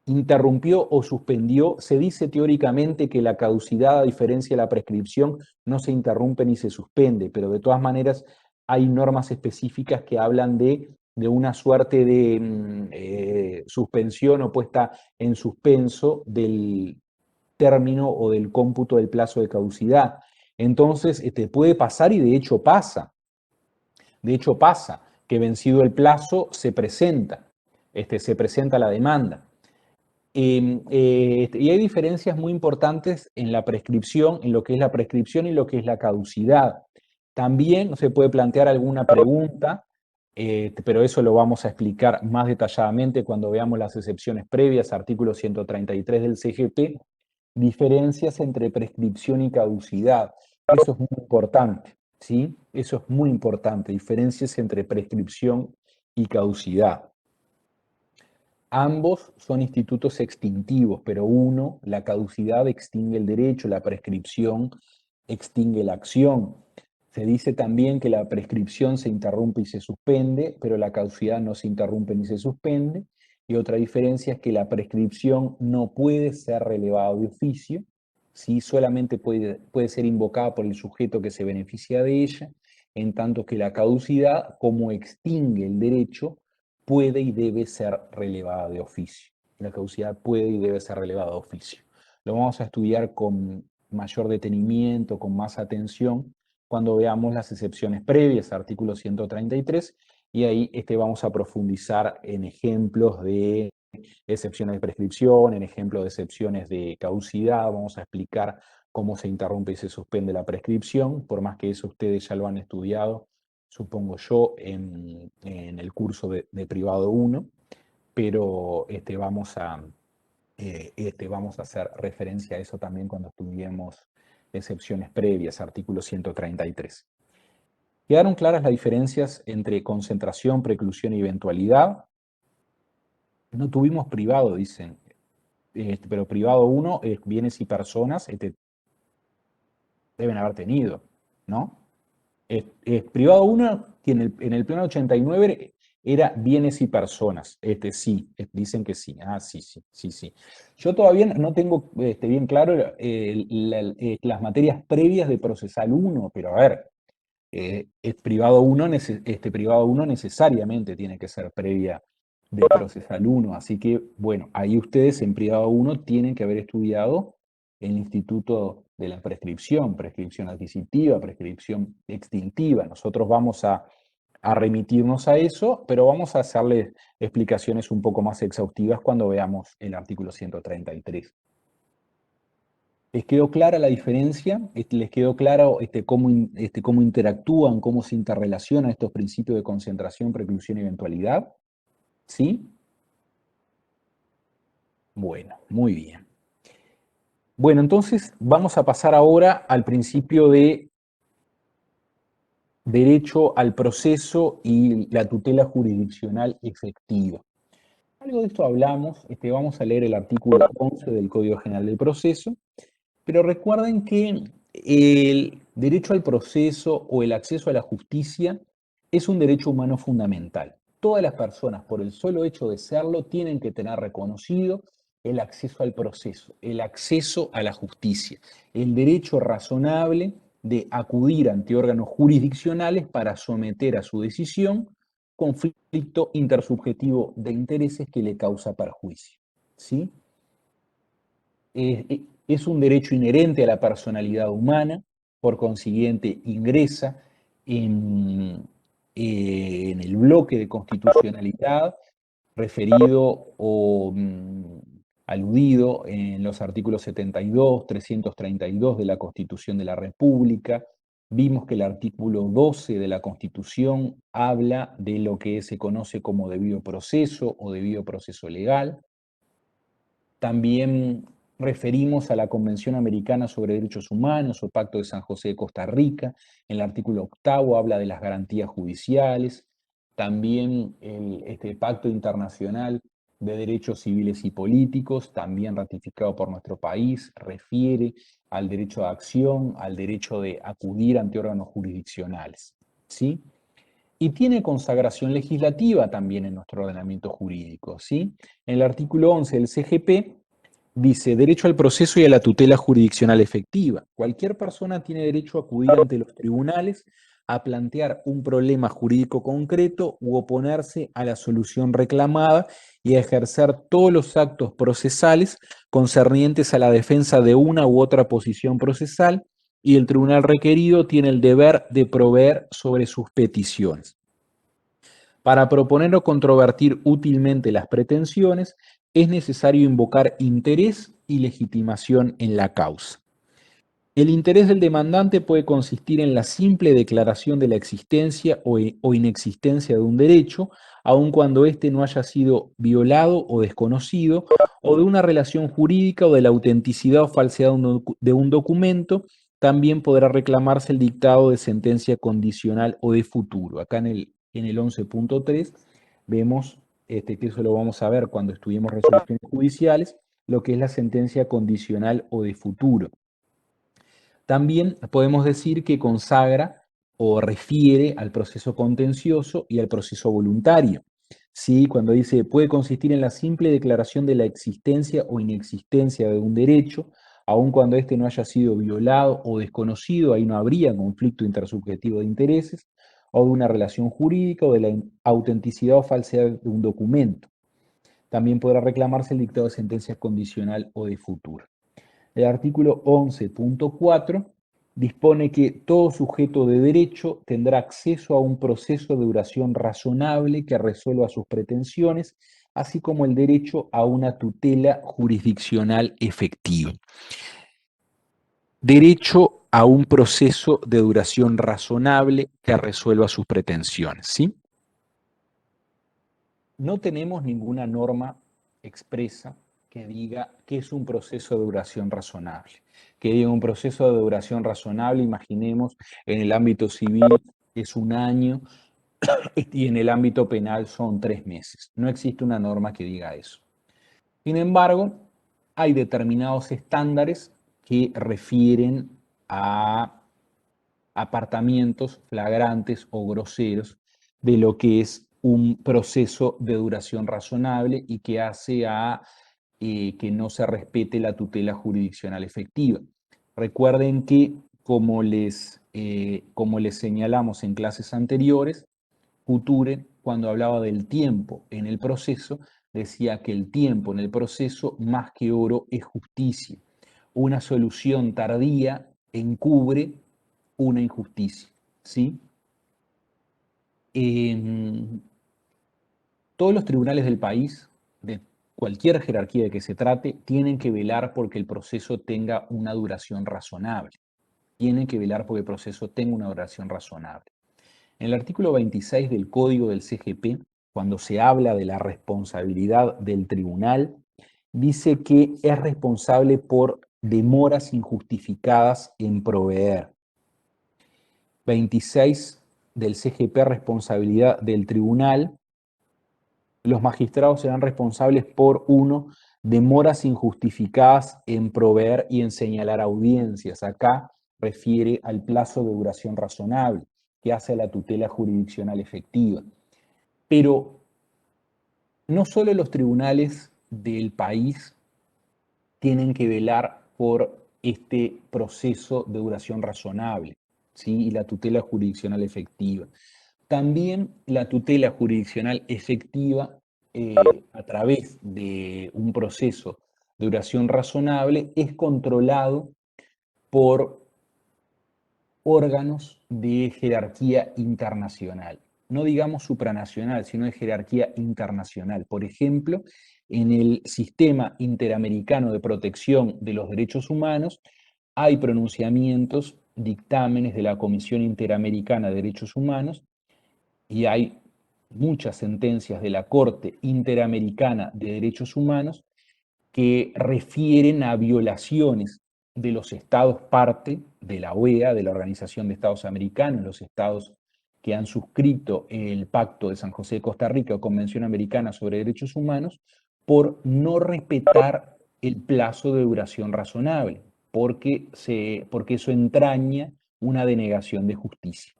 interrumpió o suspendió. Se dice teóricamente que la caducidad, a diferencia de la prescripción, no se interrumpe ni se suspende, pero de todas maneras hay normas específicas que hablan de una suerte de suspensión o puesta en suspenso del término o del cómputo del plazo de caducidad. Entonces, puede pasar y de hecho pasa. De hecho pasa que vencido el plazo se presenta la demanda. Y hay diferencias muy importantes en la prescripción, en lo que es la prescripción y lo que es la caducidad. También se puede plantear alguna pregunta, pero eso lo vamos a explicar más detalladamente cuando veamos las excepciones previas, artículo 133 del CGP, diferencias entre prescripción y caducidad. Eso es muy importante, ¿sí? Eso es muy importante, diferencias entre prescripción y caducidad. Ambos son institutos extintivos, pero uno, la caducidad extingue el derecho, la prescripción extingue la acción. Se dice también que la prescripción se interrumpe y se suspende, pero la caducidad no se interrumpe ni se suspende. Y otra diferencia es que la prescripción no puede ser relevada de oficio, ¿sí? Solamente puede ser invocada por el sujeto que se beneficia de ella, en tanto que la caducidad, como extingue el derecho, puede y debe ser relevada de oficio. La caducidad puede y debe ser relevada de oficio. Lo vamos a estudiar con mayor detenimiento, con más atención, cuando veamos las excepciones previas, artículo 133, y ahí vamos a profundizar en ejemplos de excepciones de prescripción, en ejemplos de excepciones de caducidad, vamos a explicar cómo se interrumpe y se suspende la prescripción, por más que eso ustedes ya lo han estudiado, supongo yo, en el curso de Privado 1, pero vamos a hacer referencia a eso también cuando estudiemos excepciones previas, artículo 133. ¿Quedaron claras las diferencias entre concentración, preclusión y eventualidad? No tuvimos privado, dicen, pero privado 1, bienes y personas, deben haber tenido, ¿no? Privado 1, en el plano 89 era bienes y personas. Sí, dicen que sí. Ah, sí, sí, sí, sí. Yo todavía no tengo bien claro las materias previas de procesal 1, pero a ver, privado 1, privado 1 necesariamente tiene que ser previa de procesal 1. Así que, bueno, ahí ustedes en privado 1 tienen que haber estudiado el instituto de la prescripción, prescripción adquisitiva, prescripción extintiva. Nosotros vamos a remitirnos a eso, pero vamos a hacerles explicaciones un poco más exhaustivas cuando veamos el artículo 133. ¿Les quedó clara la diferencia? ¿Les quedó claro cómo interactúan, cómo se interrelacionan estos principios de concentración, preclusión y eventualidad? ¿Sí? Bueno, muy bien. Bueno, entonces vamos a pasar ahora al principio de derecho al proceso y la tutela jurisdiccional efectiva. Algo de esto hablamos, vamos a leer el artículo 11 del Código General del Proceso, pero recuerden que el derecho al proceso o el acceso a la justicia es un derecho humano fundamental. Todas las personas, por el solo hecho de serlo, tienen que tener reconocido el acceso al proceso, el acceso a la justicia, el derecho razonable de acudir ante órganos jurisdiccionales para someter a su decisión conflicto intersubjetivo de intereses que le causa perjuicio. ¿Sí? Es un derecho inherente a la personalidad humana, por consiguiente ingresa en el bloque de constitucionalidad referido o aludido en los artículos 72, 332 de la Constitución de la República. Vimos que el artículo 12 de la Constitución habla de lo que se conoce como debido proceso o debido proceso legal. También referimos a la Convención Americana sobre Derechos Humanos o Pacto de San José de Costa Rica. En el artículo 8 habla de las garantías judiciales. También este Pacto Internacional de Derechos Civiles y Políticos, también ratificado por nuestro país, refiere al derecho de acción, al derecho de acudir ante órganos jurisdiccionales. ¿Sí? Y tiene consagración legislativa también en nuestro ordenamiento jurídico, ¿sí? En el artículo 11 del CGP dice derecho al proceso y a la tutela jurisdiccional efectiva. Cualquier persona tiene derecho a acudir ante los tribunales a plantear un problema jurídico concreto u oponerse a la solución reclamada y a ejercer todos los actos procesales concernientes a la defensa de una u otra posición procesal, y el tribunal requerido tiene el deber de proveer sobre sus peticiones. Para proponer o controvertir útilmente las pretensiones, es necesario invocar interés y legitimación en la causa. El interés del demandante puede consistir en la simple declaración de la existencia o inexistencia de un derecho, aun cuando éste no haya sido violado o desconocido, o de una relación jurídica o de la autenticidad o falsedad de un documento. También podrá reclamarse el dictado de sentencia condicional o de futuro. Acá en el 11.3 vemos, que eso lo vamos a ver cuando estudiemos resoluciones judiciales, lo que es la sentencia condicional o de futuro. También podemos decir que consagra o refiere al proceso contencioso y al proceso voluntario. ¿Sí? Cuando dice puede consistir en la simple declaración de la existencia o inexistencia de un derecho, aun cuando éste no haya sido violado o desconocido, ahí no habría conflicto intersubjetivo de intereses, o de una relación jurídica o de la autenticidad o falsedad de un documento. También podrá reclamarse el dictado de sentencia condicional o de futuro. El artículo 11.4 dispone que todo sujeto de derecho tendrá acceso a un proceso de duración razonable que resuelva sus pretensiones, así como el derecho a una tutela jurisdiccional efectiva. Derecho a un proceso de duración razonable que resuelva sus pretensiones, ¿sí? No tenemos ninguna norma expresa que diga que es un proceso de duración razonable. Que diga un proceso de duración razonable, imaginemos, en el ámbito civil es un año y en el ámbito penal son 3 meses. No existe una norma que diga eso. Sin embargo, hay determinados estándares que refieren a apartamientos flagrantes o groseros de lo que es un proceso de duración razonable y que hace a que no se respete la tutela jurisdiccional efectiva. Recuerden que, como les señalamos en clases anteriores, Couture, cuando hablaba del tiempo en el proceso, decía que el tiempo en el proceso, más que oro, es justicia. Una solución tardía encubre una injusticia, ¿sí? Todos los tribunales del país, de cualquier jerarquía de que se trate, tienen que velar porque el proceso tenga una duración razonable. Tienen que velar porque el proceso tenga una duración razonable. En el artículo 26 del Código del CGP, cuando se habla de la responsabilidad del tribunal, dice que es responsable por demoras injustificadas en proveer. 26 del CGP, responsabilidad del tribunal. Los magistrados serán responsables por, 1, demoras injustificadas en proveer y en señalar audiencias. Acá refiere al plazo de duración razonable que hace a la tutela jurisdiccional efectiva. Pero no solo los tribunales del país tienen que velar por este proceso de duración razonable, ¿sí? Y la tutela jurisdiccional efectiva. También la tutela jurisdiccional efectiva, a través de un proceso de duración razonable, es controlado por órganos de jerarquía internacional. No digamos supranacional, sino de jerarquía internacional. Por ejemplo, en el Sistema Interamericano de Protección de los Derechos Humanos hay pronunciamientos, dictámenes de la Comisión Interamericana de Derechos Humanos y hay muchas sentencias de la Corte Interamericana de Derechos Humanos que refieren a violaciones de los estados parte de la OEA, de la Organización de Estados Americanos, los estados que han suscrito el Pacto de San José de Costa Rica o Convención Americana sobre Derechos Humanos, por no respetar el plazo de duración razonable, porque eso entraña una denegación de justicia.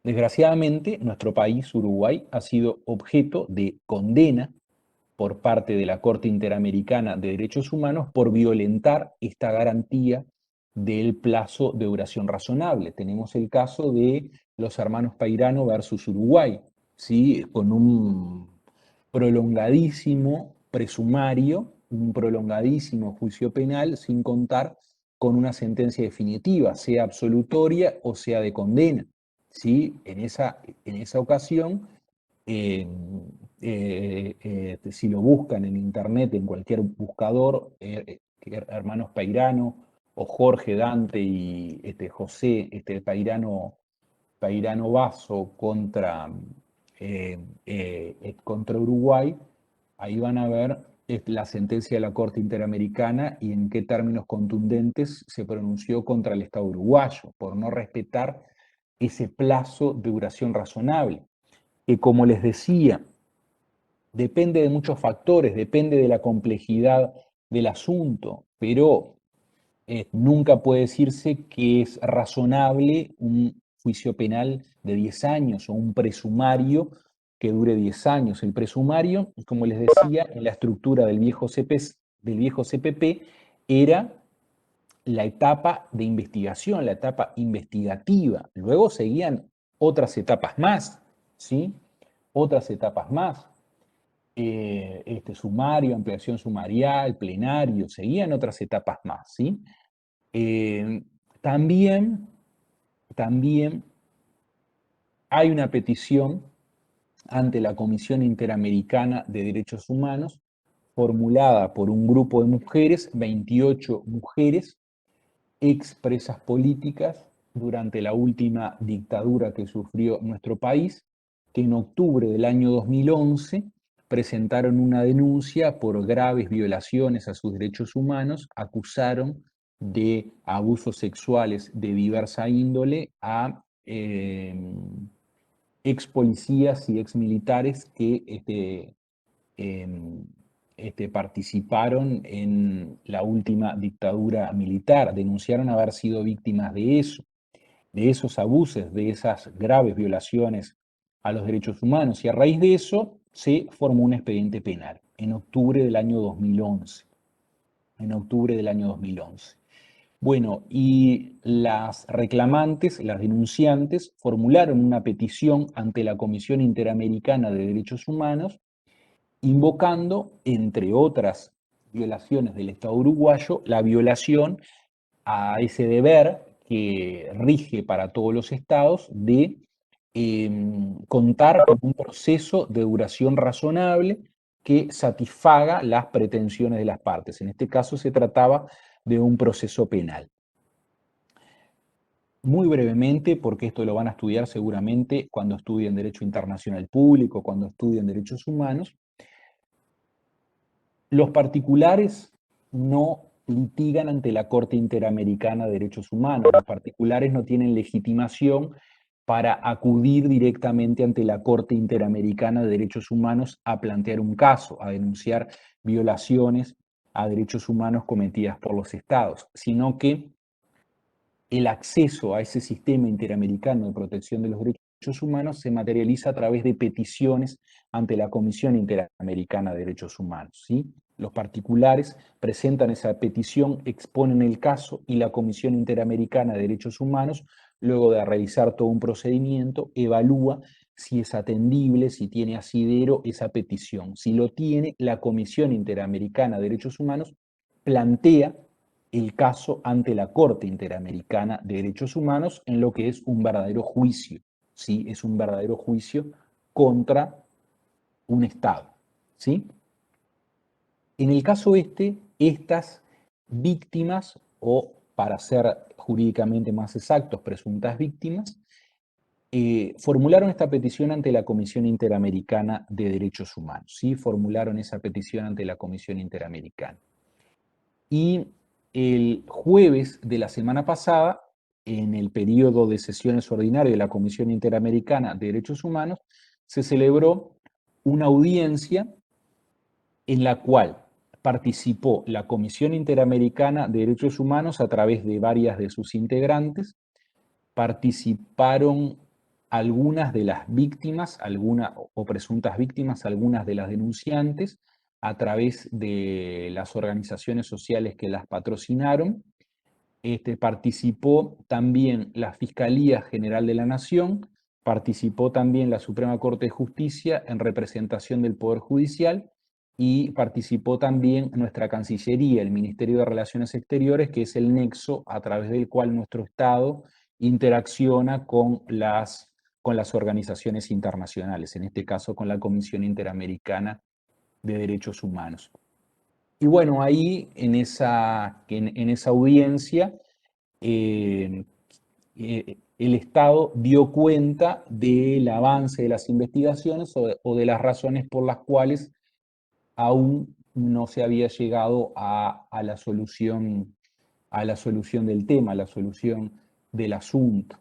Desgraciadamente, nuestro país, Uruguay, ha sido objeto de condena por parte de la Corte Interamericana de Derechos Humanos por violentar esta garantía del plazo de duración razonable. Tenemos el caso de los hermanos Pairano versus Uruguay, ¿sí? Con un prolongadísimo presumario, un prolongadísimo juicio penal, sin contar con una sentencia definitiva, sea absolutoria o sea de condena. ¿Sí? En esa ocasión, Eh, si lo buscan en internet, en cualquier buscador, hermanos Peirano o Jorge Dante y José Peirano Basso contra Uruguay, ahí van a ver la sentencia de la Corte Interamericana y en qué términos contundentes se pronunció contra el Estado uruguayo por no respetar ese plazo de duración razonable, que como les decía, depende de muchos factores, depende de la complejidad del asunto, pero nunca puede decirse que es razonable un juicio penal de 10 años o un presumario que dure 10 años. El presumario, como les decía, en la estructura del viejo CPP era la etapa de investigación, la etapa investigativa. Luego seguían otras etapas más, ¿sí? Otras etapas más. Sumario, ampliación sumarial, plenario, seguían otras etapas más, ¿sí? Eh, también, también hay una petición ante la Comisión Interamericana de Derechos Humanos formulada por un grupo de mujeres, 28 mujeres, expresas políticas durante la última dictadura que sufrió nuestro país, que en octubre del año 2011 presentaron una denuncia por graves violaciones a sus derechos humanos, acusaron de abusos sexuales de diversa índole a ex policías y ex militares que participaron en la última dictadura militar, denunciaron haber sido víctimas de esos abusos, de esas graves violaciones a los derechos humanos, y a raíz de eso se formó un expediente penal en octubre del año 2011. En octubre del año 2011. Bueno, y las reclamantes, las denunciantes, formularon una petición ante la Comisión Interamericana de Derechos Humanos invocando, entre otras violaciones del Estado uruguayo, la violación a ese deber que rige para todos los estados de contar con un proceso de duración razonable que satisfaga las pretensiones de las partes. En este caso se trataba de un proceso penal. Muy brevemente, porque esto lo van a estudiar seguramente cuando estudien Derecho Internacional Público, cuando estudien Derechos Humanos, los particulares no litigan ante la Corte Interamericana de Derechos Humanos. Los particulares no tienen legitimación para acudir directamente ante la Corte Interamericana de Derechos Humanos a plantear un caso, a denunciar violaciones a derechos humanos cometidas por los estados, sino que el acceso a ese sistema interamericano de protección de los derechos humanos se materializa a través de peticiones ante la Comisión Interamericana de Derechos Humanos, ¿sí? Los particulares presentan esa petición, exponen el caso y la Comisión Interamericana de Derechos Humanos, luego de realizar todo un procedimiento, evalúa si es atendible, si tiene asidero esa petición. Si lo tiene, la Comisión Interamericana de Derechos Humanos plantea el caso ante la Corte Interamericana de Derechos Humanos en lo que es un verdadero juicio, ¿sí? Es un verdadero juicio contra un Estado, ¿sí? En el caso estas víctimas, o para ser jurídicamente más exactos, presuntas víctimas, formularon esta petición ante la Comisión Interamericana de Derechos Humanos, ¿sí? Formularon esa petición ante la Comisión Interamericana. Y el jueves de la semana pasada, en el periodo de sesiones ordinarias de la Comisión Interamericana de Derechos Humanos, se celebró una audiencia en la cual participó la Comisión Interamericana de Derechos Humanos a través de varias de sus integrantes, participaron algunas de las víctimas, o presuntas víctimas, algunas de las denunciantes, a través de las organizaciones sociales que las patrocinaron. Participó también la Fiscalía General de la Nación, participó también la Suprema Corte de Justicia en representación del Poder Judicial y participó también nuestra Cancillería, el Ministerio de Relaciones Exteriores, que es el nexo a través del cual nuestro Estado interacciona con las con las organizaciones internacionales, en este caso con la Comisión Interamericana de Derechos Humanos. Y bueno, ahí en esa audiencia, el Estado dio cuenta del avance de las investigaciones o de las razones por las cuales aún no se había llegado a la solución del tema, a la solución del asunto.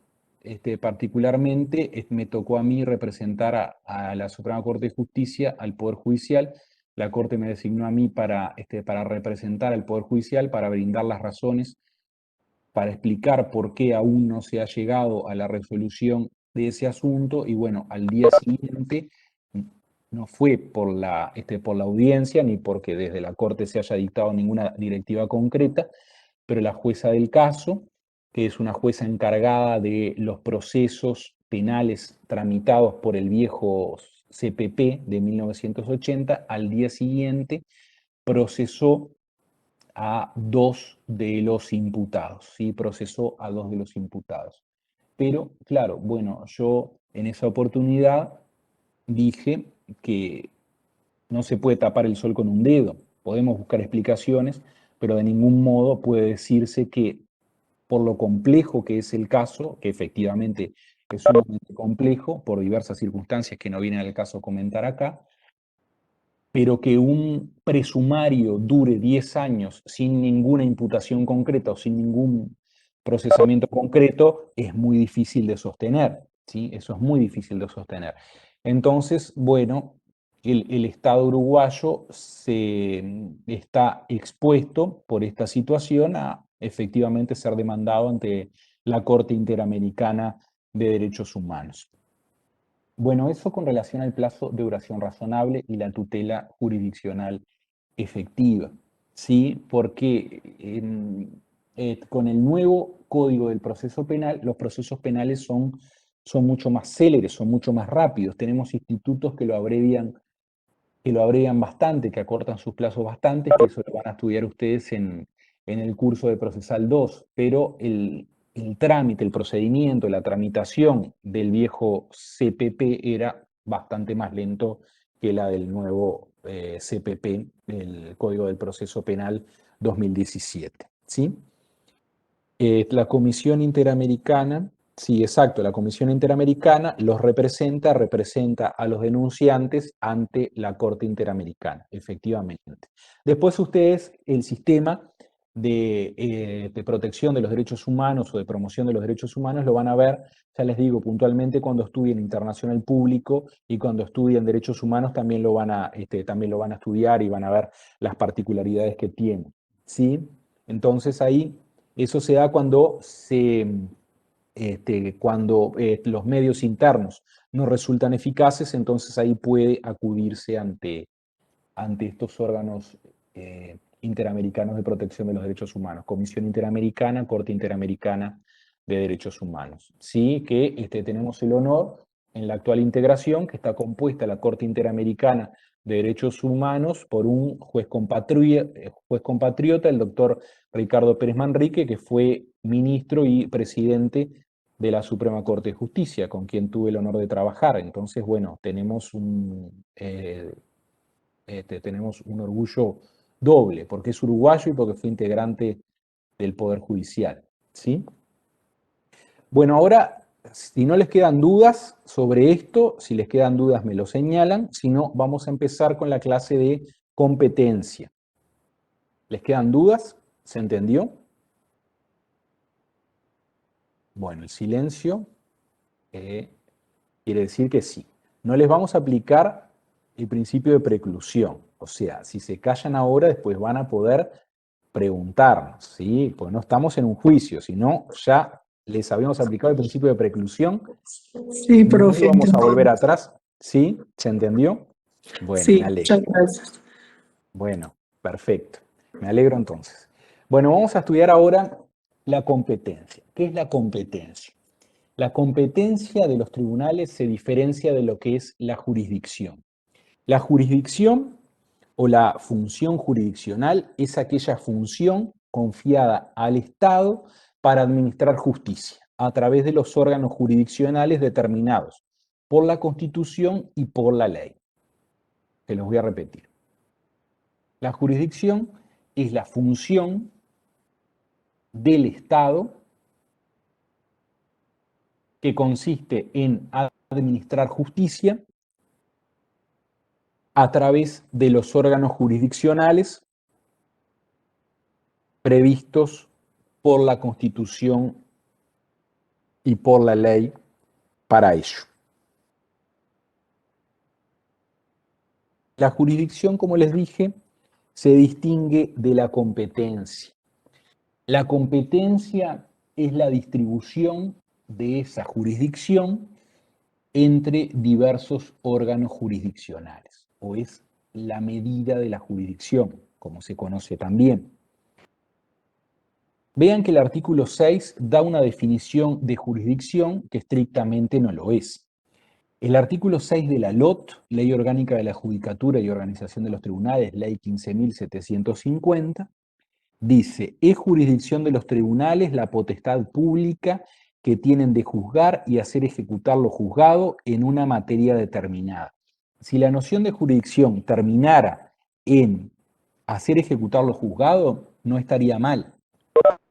Particularmente me tocó a mí representar a la Suprema Corte de Justicia, al Poder Judicial. La Corte me designó a mí para representar al Poder Judicial, para brindar las razones, para explicar por qué aún no se ha llegado a la resolución de ese asunto. Y bueno, al día siguiente no fue por la audiencia ni porque desde la Corte se haya dictado ninguna directiva concreta, pero la jueza del caso, que es una jueza encargada de los procesos penales tramitados por el viejo CPP de 1980, al día siguiente procesó a dos de los imputados, ¿sí? Procesó a dos de los imputados. Pero, claro, bueno, yo en esa oportunidad dije que no se puede tapar el sol con un dedo. Podemos buscar explicaciones, pero de ningún modo puede decirse que por lo complejo que es el caso, que efectivamente es sumamente complejo por diversas circunstancias que no viene al caso comentar acá, pero que un presumario dure 10 años sin ninguna imputación concreta o sin ningún procesamiento concreto es muy difícil de sostener, ¿sí? Eso es muy difícil de sostener. Entonces, bueno, el Estado uruguayo está expuesto por esta situación a efectivamente ser demandado ante la Corte Interamericana de Derechos Humanos. Bueno, eso con relación al plazo de duración razonable y la tutela jurisdiccional efectiva, ¿sí? Porque con el nuevo Código del Proceso Penal, los procesos penales son mucho más céleres, son mucho más rápidos. Tenemos institutos que lo abrevian bastante, que acortan sus plazos bastante, que eso lo van a estudiar ustedes en el curso de Procesal 2, pero el trámite, el procedimiento, la tramitación del viejo CPP era bastante más lento que la del nuevo CPP, el Código del Proceso Penal 2017. ¿Sí? La Comisión Interamericana, sí, exacto, la Comisión Interamericana los representa a los denunciantes ante la Corte Interamericana, efectivamente. Después ustedes, el sistema de protección de los derechos humanos o de promoción de los derechos humanos lo van a ver, ya les digo, puntualmente cuando estudien internacional público y cuando estudien derechos humanos también también lo van a estudiar y van a ver las particularidades que tiene. ¿Sí? Entonces ahí eso se da cuando los medios internos no resultan eficaces, entonces ahí puede acudirse ante estos órganos interamericanos de protección de los derechos humanos, Comisión Interamericana, Corte Interamericana de Derechos Humanos. Sí, que tenemos el honor en la actual integración, que está compuesta la Corte Interamericana de Derechos Humanos por un juez compatriota, el doctor Ricardo Pérez Manrique, que fue ministro y presidente de la Suprema Corte de Justicia, con quien tuve el honor de trabajar. Entonces, bueno, tenemos un orgullo doble, porque es uruguayo y porque fue integrante del Poder Judicial. ¿Sí? Bueno, ahora, si no les quedan dudas sobre esto, si les quedan dudas me lo señalan, si no, vamos a empezar con la clase de competencia. ¿Les quedan dudas? ¿Se entendió? Bueno, el silencio quiere decir que sí. No les vamos a aplicar el principio de preclusión. O sea, si se callan ahora, después van a poder preguntarnos, ¿sí? Porque no estamos en un juicio, sino ya les habíamos aplicado el principio de preclusión. Sí, Ni profe, vamos a entendí. volver atrás. ¿Sí? ¿Se entendió? Bueno, me Sí, alegro. muchas gracias. Bueno, perfecto. Me alegro entonces. Bueno, vamos a estudiar ahora la competencia. ¿Qué es la competencia? La competencia de los tribunales se diferencia de lo que es la jurisdicción. La jurisdicción o la función jurisdiccional es aquella función confiada al Estado para administrar justicia. a través de los órganos jurisdiccionales determinados por la Constitución y por la ley. Se los voy a repetir. La jurisdicción es la función del Estado que consiste en administrar justicia a través de los órganos jurisdiccionales previstos por la Constitución y por la ley para ello. La jurisdicción, como les dije, se distingue de la competencia. La competencia es la distribución de esa jurisdicción entre diversos órganos jurisdiccionales, o es la medida de la jurisdicción, como se conoce también. Vean que el artículo 6 da una definición de jurisdicción que estrictamente no lo es. El artículo 6 de la LOT, Ley Orgánica de la Judicatura y Organización de los Tribunales, Ley 15.750, dice: es jurisdicción de los tribunales la potestad pública que tienen de juzgar y hacer ejecutar lo juzgado en una materia determinada. Si la noción de jurisdicción terminara en hacer ejecutar lo juzgado, no estaría mal.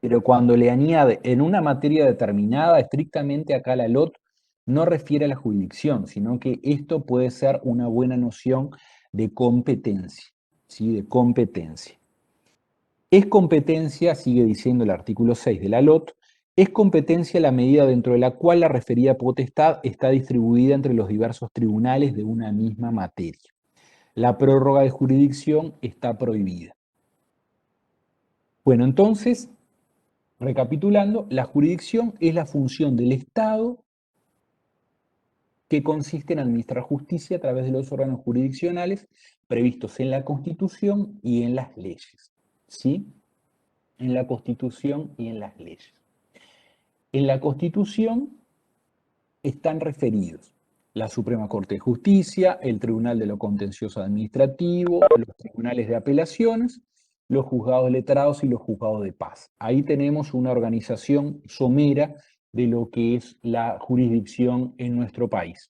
Pero cuando le añade en una materia determinada, estrictamente acá la LOT no refiere a la jurisdicción, sino que esto puede ser una buena noción de competencia, ¿sí? De competencia. Es competencia, sigue diciendo el artículo 6 de la LOT, es competencia la medida dentro de la cual la referida potestad está distribuida entre los diversos tribunales de una misma materia. La prórroga de jurisdicción está prohibida. Bueno, entonces, recapitulando, la jurisdicción es la función del Estado que consiste en administrar justicia a través de los órganos jurisdiccionales previstos en la Constitución y en las leyes. ¿Sí? En la Constitución y en las leyes. En la Constitución están referidos la Suprema Corte de Justicia, el Tribunal de lo Contencioso Administrativo, los tribunales de apelaciones, los juzgados letrados y los juzgados de paz. Ahí tenemos una organización somera de lo que es la jurisdicción en nuestro país.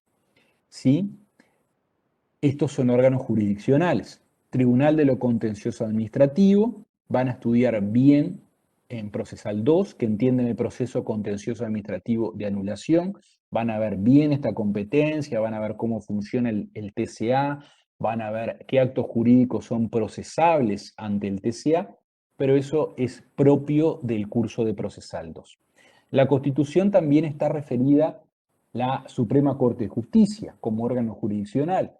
¿Sí? Estos son órganos jurisdiccionales. Tribunal de lo Contencioso Administrativo, van a estudiar bien en Procesal 2, que entienden el proceso contencioso administrativo de anulación, van a ver bien esta competencia, van a ver cómo funciona el TCA, van a ver qué actos jurídicos son procesables ante el TCA, pero eso es propio del curso de Procesal 2. La Constitución también está referida la Suprema Corte de Justicia como órgano jurisdiccional.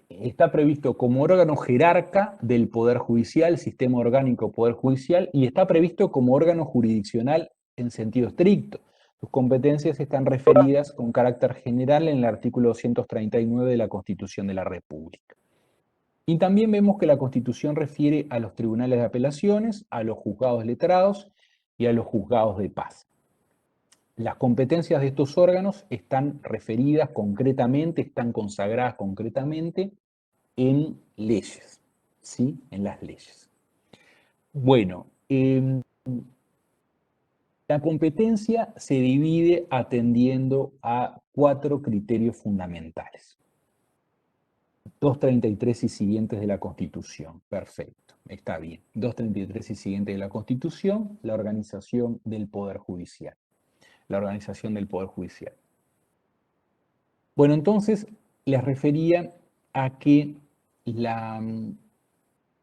Está previsto como órgano jerarca del Poder Judicial, sistema orgánico Poder Judicial, y está previsto como órgano jurisdiccional en sentido estricto. Sus competencias están referidas con carácter general en el artículo 239 de la Constitución de la República. Y también vemos que la Constitución refiere a los tribunales de apelaciones, a los juzgados letrados y a los juzgados de paz. Las competencias de estos órganos están referidas concretamente, están consagradas concretamente en leyes, ¿sí? En las leyes. Bueno, la competencia se divide atendiendo a 4 criterios fundamentales. 233 y siguientes de la Constitución. Perfecto, está bien. 233 y siguientes de la Constitución, la organización del Poder Judicial. La organización del Poder Judicial. Bueno, entonces les refería a que la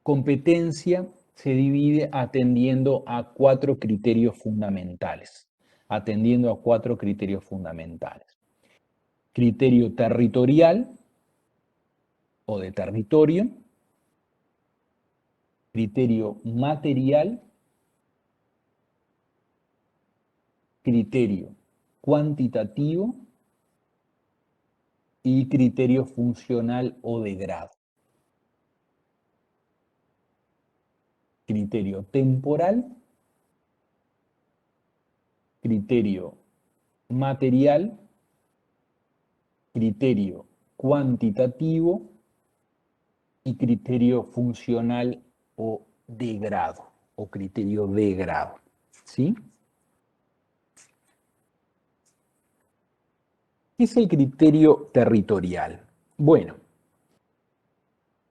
competencia se divide atendiendo a 4 criterios fundamentales. Atendiendo a 4 criterios fundamentales. Criterio territorial o de territorio, criterio material, criterio cuantitativo y criterio funcional o de grado. Criterio temporal, criterio material, criterio cuantitativo y criterio funcional o de grado, o criterio de grado. ¿Sí? ¿Qué es el criterio territorial? Bueno,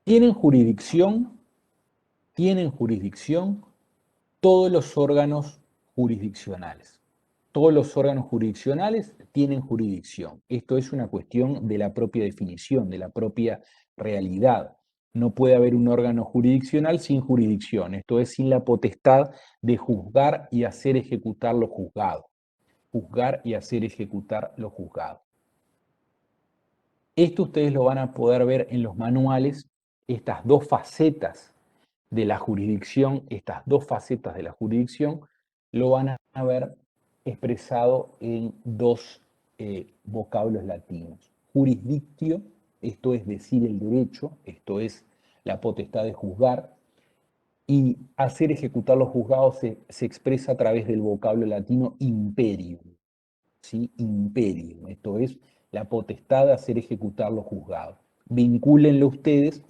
tienen jurisdicción, tienen jurisdicción todos los órganos jurisdiccionales. Todos los órganos jurisdiccionales tienen jurisdicción. Esto es una cuestión de la propia definición, de la propia realidad. No puede haber un órgano jurisdiccional sin jurisdicción, esto es sin la potestad de juzgar y hacer ejecutar lo juzgado. Juzgar y hacer ejecutar lo juzgado. Esto ustedes lo van a poder ver en los manuales, estas dos facetas de la jurisdicción, estas dos facetas de la jurisdicción, lo van a ver expresado en dos vocablos latinos. Jurisdictio, esto es decir el derecho, esto es la potestad de juzgar, y hacer ejecutar los juzgados se expresa a través del vocablo latino imperium, ¿sí? Imperium, esto es la potestad de hacer ejecutar los juzgados. Vincúlenlo ustedes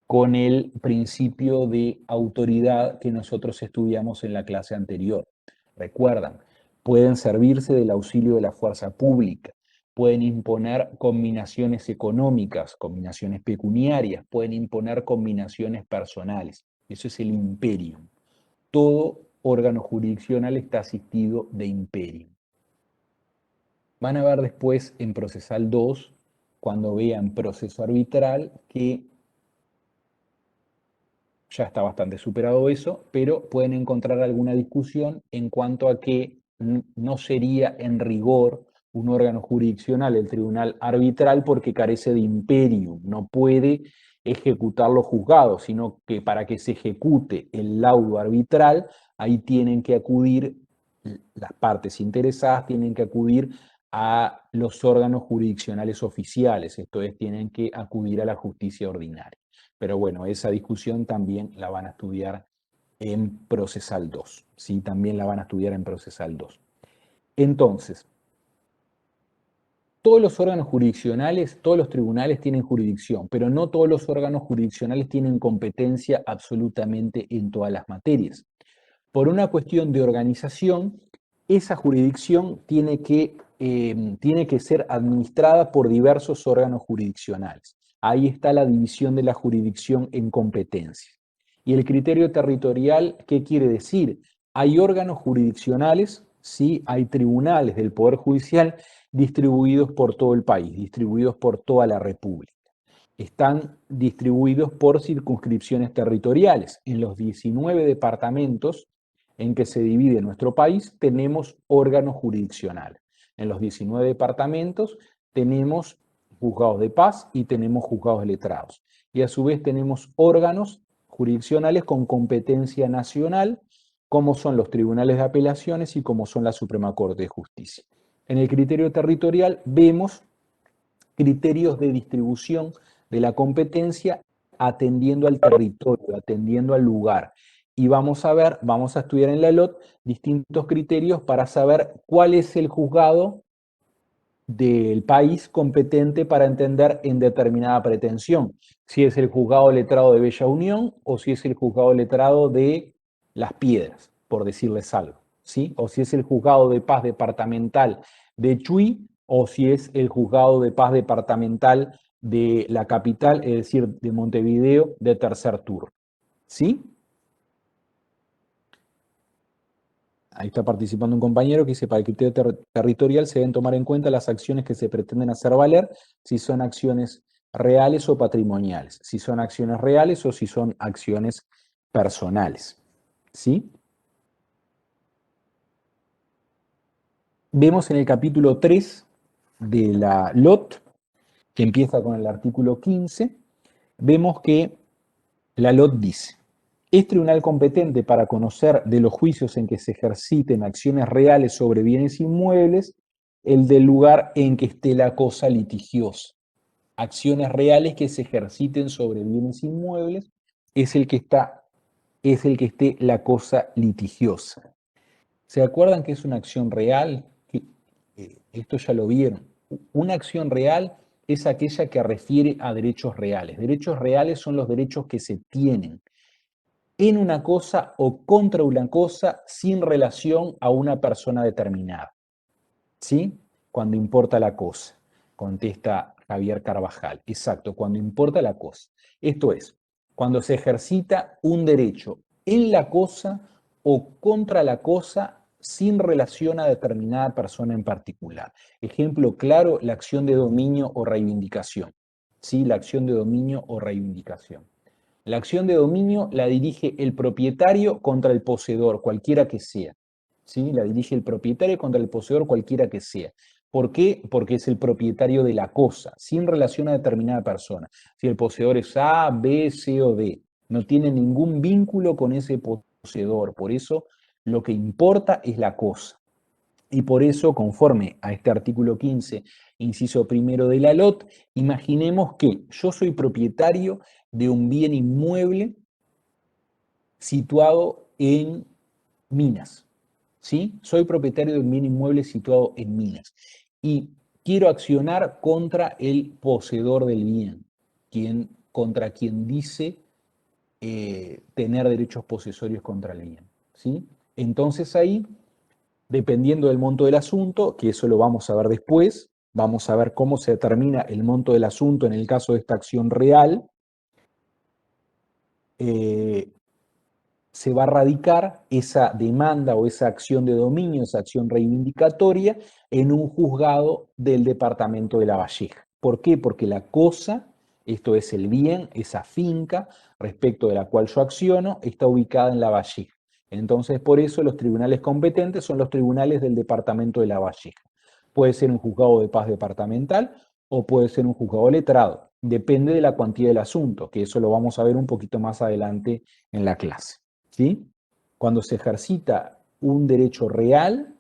con el principio de autoridad que nosotros estudiamos en la clase anterior. Recuerdan, pueden servirse del auxilio de la fuerza pública, pueden imponer combinaciones económicas, combinaciones pecuniarias, pueden imponer combinaciones personales. Eso es el imperium. Todo órgano jurisdiccional está asistido de imperium. Van a ver después en procesal 2, cuando vean proceso arbitral, que ya está bastante superado eso, pero pueden encontrar alguna discusión en cuanto a que no sería en rigor un órgano jurisdiccional el tribunal arbitral porque carece de imperium, no puede ejecutar los juzgados, sino que para que se ejecute el laudo arbitral, ahí tienen que acudir, las partes interesadas tienen que acudir a los órganos jurisdiccionales oficiales, esto es, tienen que acudir a la justicia ordinaria. Pero bueno, esa discusión también la van a estudiar en procesal 2, ¿sí? También la van a estudiar en procesal 2. Entonces, todos los órganos jurisdiccionales, todos los tribunales tienen jurisdicción, pero no todos los órganos jurisdiccionales tienen competencia absolutamente en todas las materias. Por una cuestión de organización, esa jurisdicción tiene que ser administrada por diversos órganos jurisdiccionales. Ahí está la división de la jurisdicción en competencias. Y el criterio territorial, ¿qué quiere decir? Hay órganos jurisdiccionales, ¿sí? Hay tribunales del Poder Judicial distribuidos por todo el país, distribuidos por toda la República. Están distribuidos por circunscripciones territoriales. En los 19 departamentos en que se divide nuestro país tenemos órganos jurisdiccionales. En los 19 departamentos tenemos juzgados de paz y tenemos juzgados de letrados. Y a su vez tenemos órganos jurisdiccionales con competencia nacional, como son los tribunales de apelaciones y como son la Suprema Corte de Justicia. En el criterio territorial vemos criterios de distribución de la competencia atendiendo al territorio, atendiendo al lugar. Y vamos a ver, vamos a estudiar en la ELOT distintos criterios para saber cuál es el juzgado del país competente para entender en determinada pretensión. Si es el juzgado letrado de Bella Unión o si es el juzgado letrado de Las Piedras, por decirles algo. ¿Sí? O si es el juzgado de paz departamental de Chuy o si es el juzgado de paz departamental de la capital, es decir, de Montevideo, de tercer turno. ¿Sí? Ahí está participando un compañero que dice, para el criterio territorial se deben tomar en cuenta las acciones que se pretenden hacer valer, si son acciones reales o patrimoniales, si son acciones reales o si son acciones personales. ¿Sí? Vemos en el capítulo 3 de la LOT, que empieza con el artículo 15, vemos que la LOT dice, es tribunal competente para conocer de los juicios en que se ejerciten acciones reales sobre bienes inmuebles el del lugar en que esté la cosa litigiosa. Acciones reales que se ejerciten sobre bienes inmuebles es el que esté la cosa litigiosa. ¿Se acuerdan que es una acción real? Esto ya lo vieron. Una acción real es aquella que refiere a derechos reales. Derechos reales son los derechos que se tienen en una cosa o contra una cosa sin relación a una persona determinada. ¿Sí? Cuando importa la cosa. Contesta Javier Carvajal. Exacto, cuando importa la cosa. Esto es, cuando se ejercita un derecho en la cosa o contra la cosa sin relación a determinada persona en particular. Ejemplo claro, la acción de dominio o reivindicación. ¿Sí? La acción de dominio o reivindicación. La acción de dominio la dirige el propietario contra el poseedor, cualquiera que sea. ¿Sí? La dirige el propietario contra el poseedor, cualquiera que sea. ¿Por qué? Porque es el propietario de la cosa, sin relación a determinada persona. Si el poseedor es A, B, C o D, no tiene ningún vínculo con ese poseedor. Por eso lo que importa es la cosa. Y por eso, conforme a este artículo 15, inciso primero de la LOT, imaginemos que yo soy propietario de un bien inmueble situado en Minas. ¿Sí? Soy propietario de un bien inmueble situado en Minas. Y quiero accionar contra el poseedor del bien, contra quien dice tener derechos posesorios contra el bien. ¿Sí? Entonces ahí, dependiendo del monto del asunto, que eso lo vamos a ver después, vamos a ver cómo se determina el monto del asunto en el caso de esta acción real, se va a radicar esa demanda o esa acción de dominio, esa acción reivindicatoria, en un juzgado del departamento de La Valleja. ¿Por qué? Porque la cosa, esto es el bien, esa finca respecto de la cual yo acciono, está ubicada en La Valleja. Entonces, por eso los tribunales competentes son los tribunales del departamento de La Valleja. Puede ser un juzgado de paz departamental o puede ser un juzgado letrado. Depende de la cuantía del asunto, que eso lo vamos a ver un poquito más adelante en la clase. ¿Sí? Cuando se ejercita un derecho real,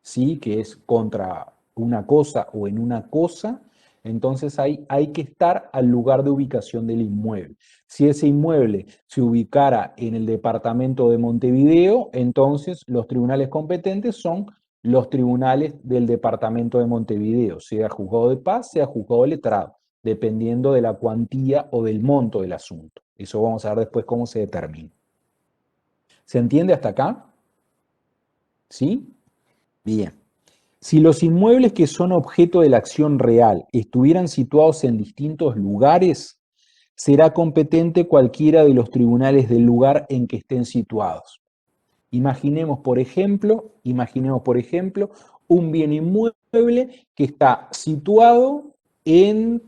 ¿sí? Que es contra una cosa o en una cosa, entonces hay que estar al lugar de ubicación del inmueble. Si ese inmueble se ubicara en el departamento de Montevideo, entonces los tribunales competentes son los tribunales del departamento de Montevideo, sea juzgado de paz, sea juzgado de letrado, dependiendo de la cuantía o del monto del asunto. Eso vamos a ver después cómo se determina. ¿Se entiende hasta acá? ¿Sí? Bien. Si los inmuebles que son objeto de la acción real estuvieran situados en distintos lugares, será competente cualquiera de los tribunales del lugar en que estén situados. Imaginemos, por ejemplo, un bien inmueble que está situado entre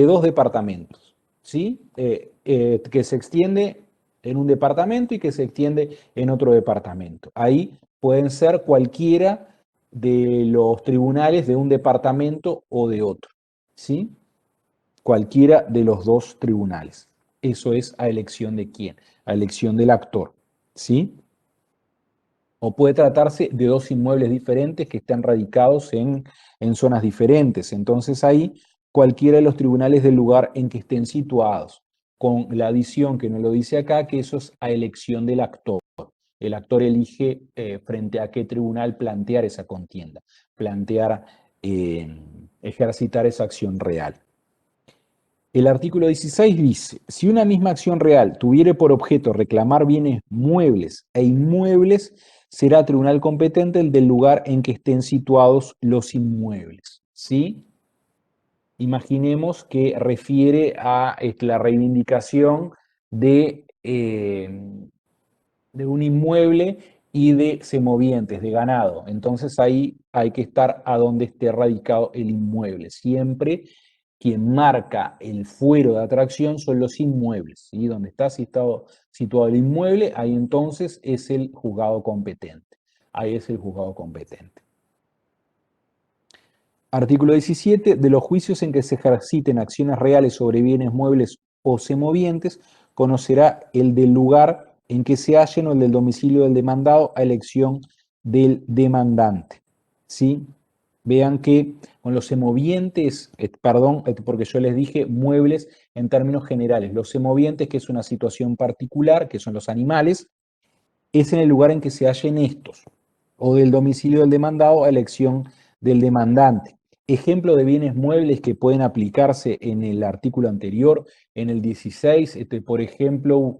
dos departamentos, ¿sí? Que se extiende en un departamento y que se extiende en otro departamento. Ahí pueden ser cualquiera de los tribunales de un departamento o de otro, ¿sí? Cualquiera de los dos tribunales. Eso es a elección de quién, a elección del actor, ¿sí? O puede tratarse de dos inmuebles diferentes que están radicados en zonas diferentes. Entonces ahí cualquiera de los tribunales del lugar en que estén situados, con la adición que no lo dice acá, que eso es a elección del actor. El actor elige frente a qué tribunal plantear esa contienda, plantear, ejercitar esa acción real. El artículo 16 dice, si una misma acción real tuviere por objeto reclamar bienes muebles e inmuebles, será tribunal competente el del lugar en que estén situados los inmuebles. ¿Sí? Imaginemos que refiere a la reivindicación de un inmueble y de semovientes, de ganado. Entonces ahí hay que estar a donde esté radicado el inmueble. Siempre quien marca el fuero de atracción son los inmuebles. ¿Sí? Donde está situado el inmueble, ahí entonces es el juzgado competente. Ahí es el juzgado competente. Artículo 17. De los juicios en que se ejerciten acciones reales sobre bienes muebles o semovientes, conocerá el del lugar en que se hallen o el del domicilio del demandado a elección del demandante. ¿Sí? Vean que con los semovientes, perdón, porque yo les dije muebles en términos generales, los semovientes, que es una situación particular, que son los animales, es en el lugar en que se hallen estos, o del domicilio del demandado a elección del demandante. Ejemplo de bienes muebles que pueden aplicarse en el artículo anterior, en el 16, por ejemplo,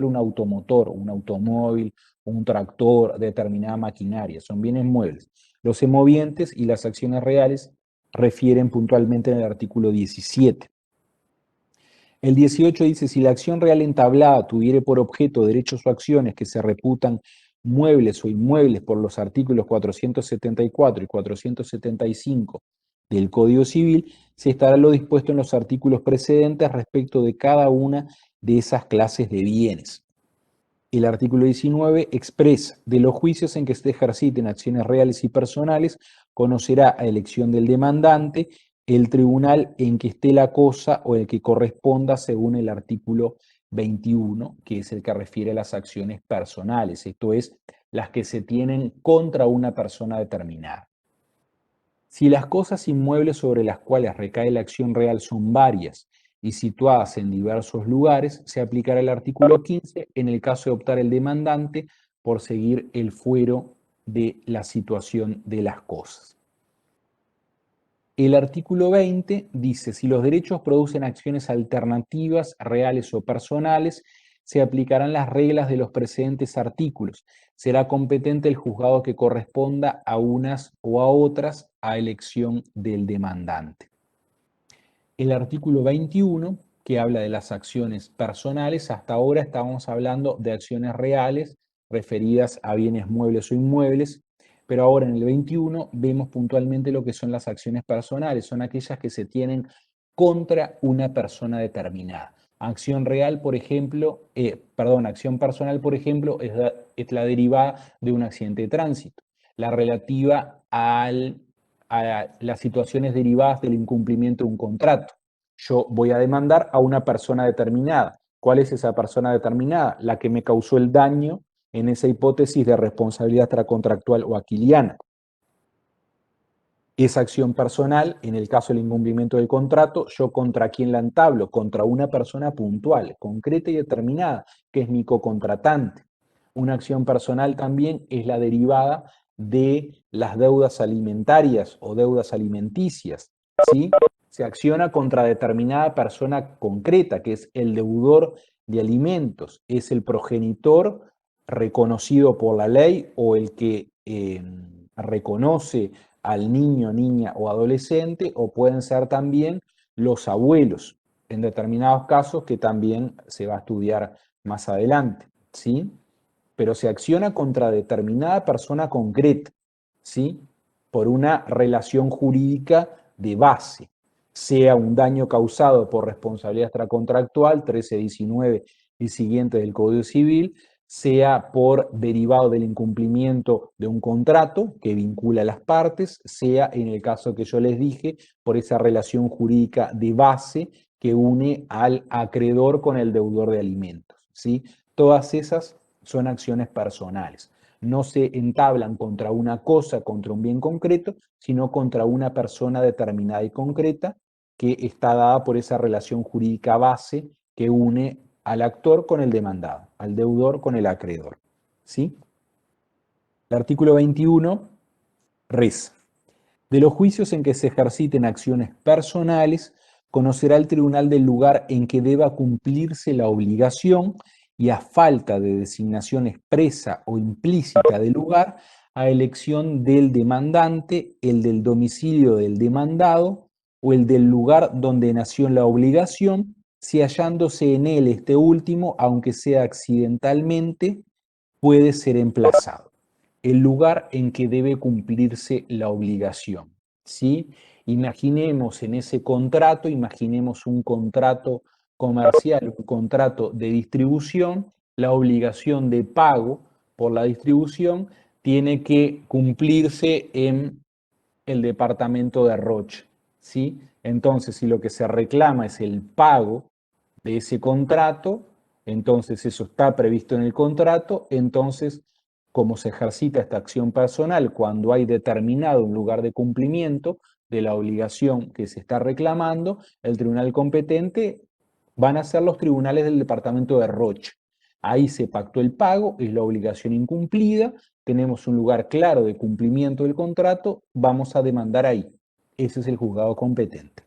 un automotor, un automóvil, un tractor, determinada maquinaria, son bienes muebles. Los emovientes y las acciones reales refieren puntualmente en el artículo 17. El 18 dice, si la acción real entablada tuviere por objeto derechos o acciones que se reputan muebles o inmuebles por los artículos 474 y 475 del Código Civil, se estará lo dispuesto en los artículos precedentes respecto de cada una de esas clases de bienes. El artículo 19 expresa, de los juicios en que se ejerciten acciones reales y personales, conocerá a elección del demandante el tribunal en que esté la cosa o el que corresponda según el artículo 21, que es el que refiere a las acciones personales, esto es, las que se tienen contra una persona determinada. Si las cosas inmuebles sobre las cuales recae la acción real son varias y situadas en diversos lugares, se aplicará el artículo 15 en el caso de optar el demandante por seguir el fuero de la situación de las cosas. El artículo 20 dice, si los derechos producen acciones alternativas, reales o personales, se aplicarán las reglas de los precedentes artículos. Será competente el juzgado que corresponda a unas o a otras a elección del demandante. El artículo 21, que habla de las acciones personales, hasta ahora estábamos hablando de acciones reales referidas a bienes muebles o inmuebles, pero ahora en el 21 vemos puntualmente lo que son las acciones personales, son aquellas que se tienen contra una persona determinada. Acción real, por ejemplo, acción personal, por ejemplo, es la derivada de un accidente de tránsito, la relativa a las situaciones derivadas del incumplimiento de un contrato. Yo voy a demandar a una persona determinada. ¿Cuál es esa persona determinada? La que me causó el daño en esa hipótesis de responsabilidad extracontractual o aquiliana. Esa acción personal, en el caso del incumplimiento del contrato, ¿yo contra quién la entablo? Contra una persona puntual, concreta y determinada, que es mi cocontratante. Una acción personal también es la derivada de las deudas alimentarias o deudas alimenticias, ¿sí? Se acciona contra determinada persona concreta, que es el deudor de alimentos, es el progenitor reconocido por la ley o el que reconoce al niño, niña o adolescente, o pueden ser también los abuelos, en determinados casos que también se va a estudiar más adelante, ¿sí? Pero se acciona contra determinada persona concreta, ¿sí? Por una relación jurídica de base, sea un daño causado por responsabilidad extracontractual, 1319 y siguiente del Código Civil, sea por derivado del incumplimiento de un contrato que vincula a las partes, sea en el caso que yo les dije, por esa relación jurídica de base que une al acreedor con el deudor de alimentos, ¿sí? Todas esas son acciones personales. No se entablan contra una cosa, contra un bien concreto, sino contra una persona determinada y concreta que está dada por esa relación jurídica base que une al actor con el demandado, al deudor con el acreedor. ¿Sí? El artículo 21 reza, de los juicios en que se ejerciten acciones personales, conocerá el tribunal del lugar en que deba cumplirse la obligación y a falta de designación expresa o implícita del lugar, a elección del demandante, el del domicilio del demandado o el del lugar donde nació la obligación, si hallándose en él este último, aunque sea accidentalmente, puede ser emplazado. El lugar en que debe cumplirse la obligación, ¿sí? Imaginemos en ese contrato, imaginemos un contrato comercial, un contrato de distribución, la obligación de pago por la distribución tiene que cumplirse en el departamento de Roche, ¿sí? Entonces, si lo que se reclama es el pago de ese contrato, entonces eso está previsto en el contrato, entonces como se ejercita esta acción personal cuando hay determinado un lugar de cumplimiento de la obligación que se está reclamando, el tribunal competente van a ser los tribunales del departamento de Roche. Ahí se pactó el pago, es la obligación incumplida, tenemos un lugar claro de cumplimiento del contrato, vamos a demandar ahí. Ese es el juzgado competente.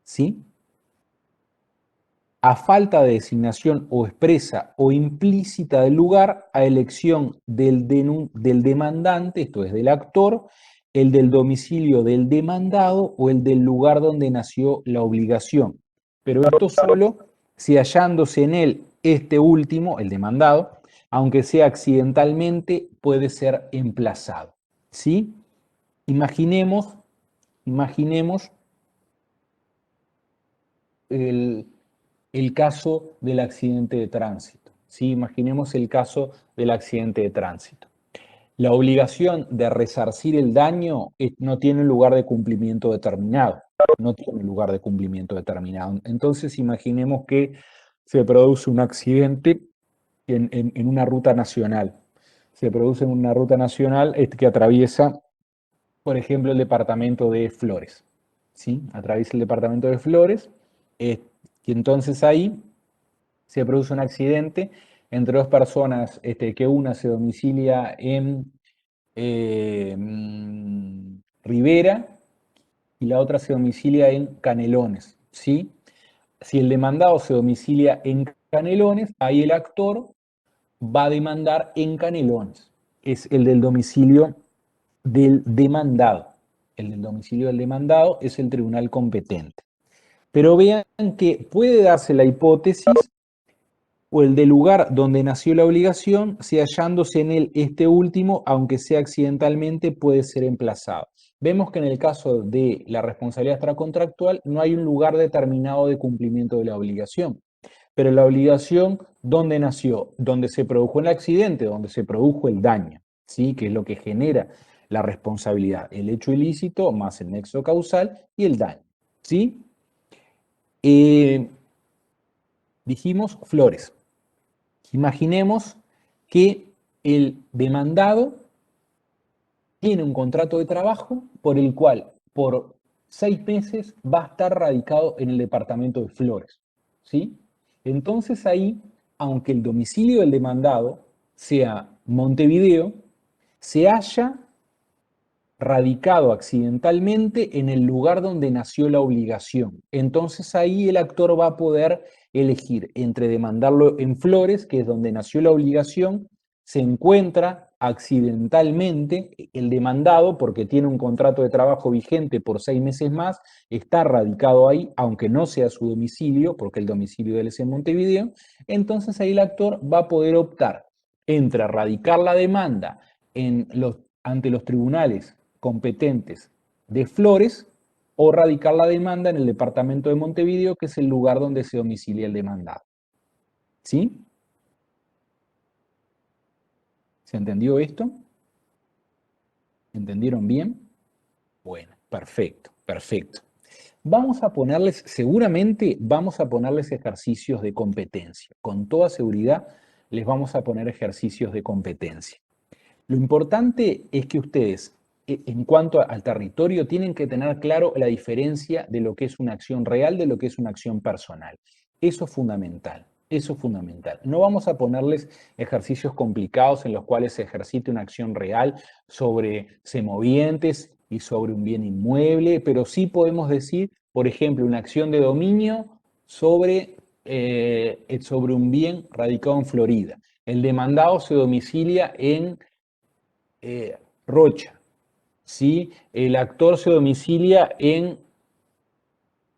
¿Sí? a falta de designación o expresa o implícita del lugar, a elección del demandante, esto es, del actor, el del domicilio del demandado o el del lugar donde nació la obligación. Pero esto solo si hallándose en él este último, el demandado, aunque sea accidentalmente, puede ser emplazado. ¿Sí? Imaginemos el, el caso del accidente de tránsito. ¿Sí? Imaginemos el caso del accidente de tránsito. La obligación de resarcir el daño no tiene un lugar de cumplimiento determinado. No tiene un lugar de cumplimiento determinado. Entonces, imaginemos que se produce un accidente en una ruta nacional. Se produce en una ruta nacional que atraviesa, por ejemplo, el departamento de Flores. ¿Sí? Atraviesa el departamento de Flores. Y entonces ahí se produce un accidente entre dos personas, que una se domicilia en Rivera y la otra se domicilia en Canelones. ¿Sí? Si el demandado se domicilia en Canelones, ahí el actor va a demandar en Canelones. Es el del domicilio del demandado. El del domicilio del demandado es el tribunal competente. Pero vean que puede darse la hipótesis o el del lugar donde nació la obligación, si hallándose en él este último, aunque sea accidentalmente, puede ser emplazado. Vemos que en el caso de la responsabilidad extracontractual no hay un lugar determinado de cumplimiento de la obligación, pero la obligación, ¿dónde nació? Donde se produjo el accidente, donde se produjo el daño, ¿sí? Que es lo que genera la responsabilidad, el hecho ilícito más el nexo causal y el daño, ¿sí? Dijimos Flores. Imaginemos que el demandado tiene un contrato de trabajo por el cual por 6 meses va a estar radicado en el departamento de Flores, ¿sí? Entonces ahí, aunque el domicilio del demandado sea Montevideo, se halla radicado accidentalmente en el lugar donde nació la obligación. Entonces ahí el actor va a poder elegir entre demandarlo en Flores, que es donde nació la obligación, se encuentra accidentalmente el demandado porque tiene un contrato de trabajo vigente por 6 meses más, está radicado ahí, aunque no sea su domicilio, porque el domicilio de él es en Montevideo, entonces ahí el actor va a poder optar entre radicar la demanda ante los tribunales competentes de Flores o radicar la demanda en el departamento de Montevideo, que es el lugar donde se domicilia el demandado. ¿Sí? ¿Se entendió esto? ¿Entendieron bien? Bueno, perfecto, perfecto. Vamos a ponerles, seguramente vamos a ponerles ejercicios de competencia. Con toda seguridad les vamos a poner ejercicios de competencia. Lo importante es que ustedes, en cuanto al territorio, tienen que tener claro la diferencia de lo que es una acción real de lo que es una acción personal. Eso es fundamental. Eso es fundamental. No vamos a ponerles ejercicios complicados en los cuales se ejercite una acción real sobre semovientes y sobre un bien inmueble, pero sí podemos decir, por ejemplo, una acción de dominio sobre un bien radicado en Florida. El demandado se domicilia en Rocha, ¿sí? El actor se domicilia en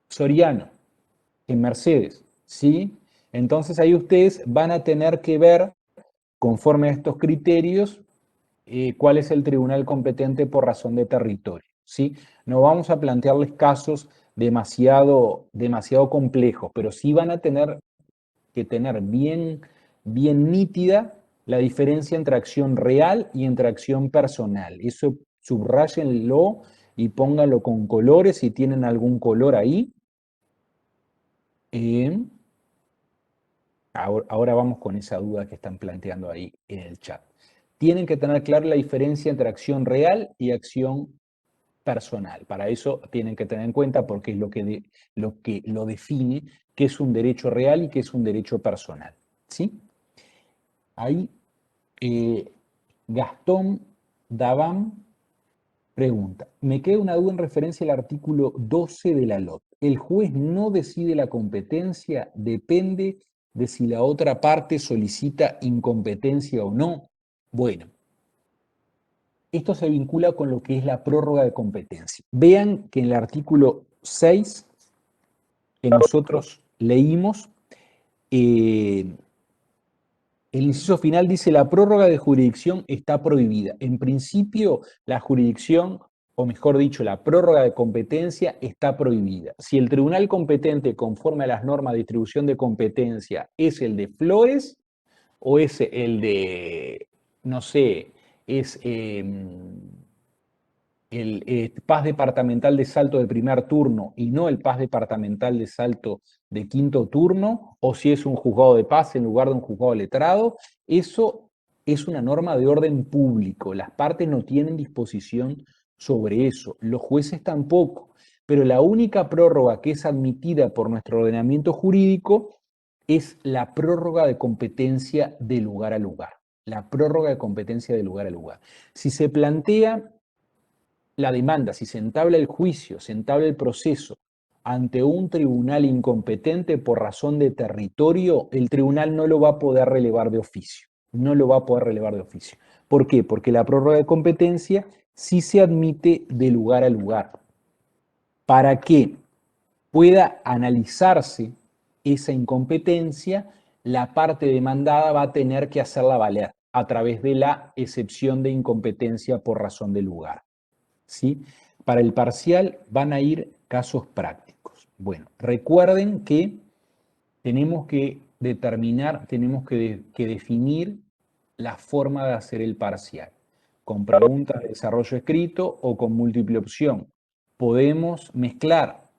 Soriano, en Mercedes, ¿sí? Entonces ahí ustedes van a tener que ver, conforme a estos criterios, cuál es el tribunal competente por razón de territorio, ¿sí? No vamos a plantearles casos demasiado complejos, pero sí van a tener que tener bien nítida la diferencia entre acción real y entre acción personal. Eso subrayenlo y pónganlo con colores si tienen algún color ahí. Ahora vamos con esa duda que están planteando ahí en el chat. Tienen que tener clara la diferencia entre acción real y acción personal. Para eso tienen que tener en cuenta porque es lo define qué es un derecho real y qué es un derecho personal. ¿Sí? Ahí Gastón Daván pregunta, me queda una duda en referencia al artículo 12 de la LOT. el juez no decide la competencia, depende de si la otra parte solicita incompetencia o no. Bueno, esto se vincula con lo que es la prórroga de competencia. Vean que en el artículo 6 que nosotros leímos, el inciso final dice: la prórroga de jurisdicción está prohibida. En principio, la jurisdicción, o mejor dicho, la prórroga de competencia está prohibida. Si el tribunal competente conforme a las normas de distribución de competencia es el de Flores o es el de, no sé, es el PAS departamental de Salto de primer turno y no el PAS departamental de Salto de quinto turno, o si es un juzgado de paz en lugar de un juzgado letrado, eso es una norma de orden público. Las partes no tienen disposición sobre eso, los jueces tampoco. Pero la única prórroga que es admitida por nuestro ordenamiento jurídico es la prórroga de competencia de lugar a lugar. La prórroga de competencia de lugar a lugar. Si se plantea la demanda, si se entabla el juicio, se entabla el proceso ante un tribunal incompetente por razón de territorio, el tribunal no lo va a poder relevar de oficio. No lo va a poder relevar de oficio. ¿Por qué? Porque la prórroga de competencia sí se admite de lugar a lugar. Para que pueda analizarse esa incompetencia, la parte demandada va a tener que hacerla valer a través de la excepción de incompetencia por razón de lugar. ¿Sí? Para el parcial van a ir casos prácticos. Bueno, recuerden que tenemos que determinar, tenemos que definir la forma de hacer el parcial, con preguntas de desarrollo escrito o con múltiple opción. Podemos mezclar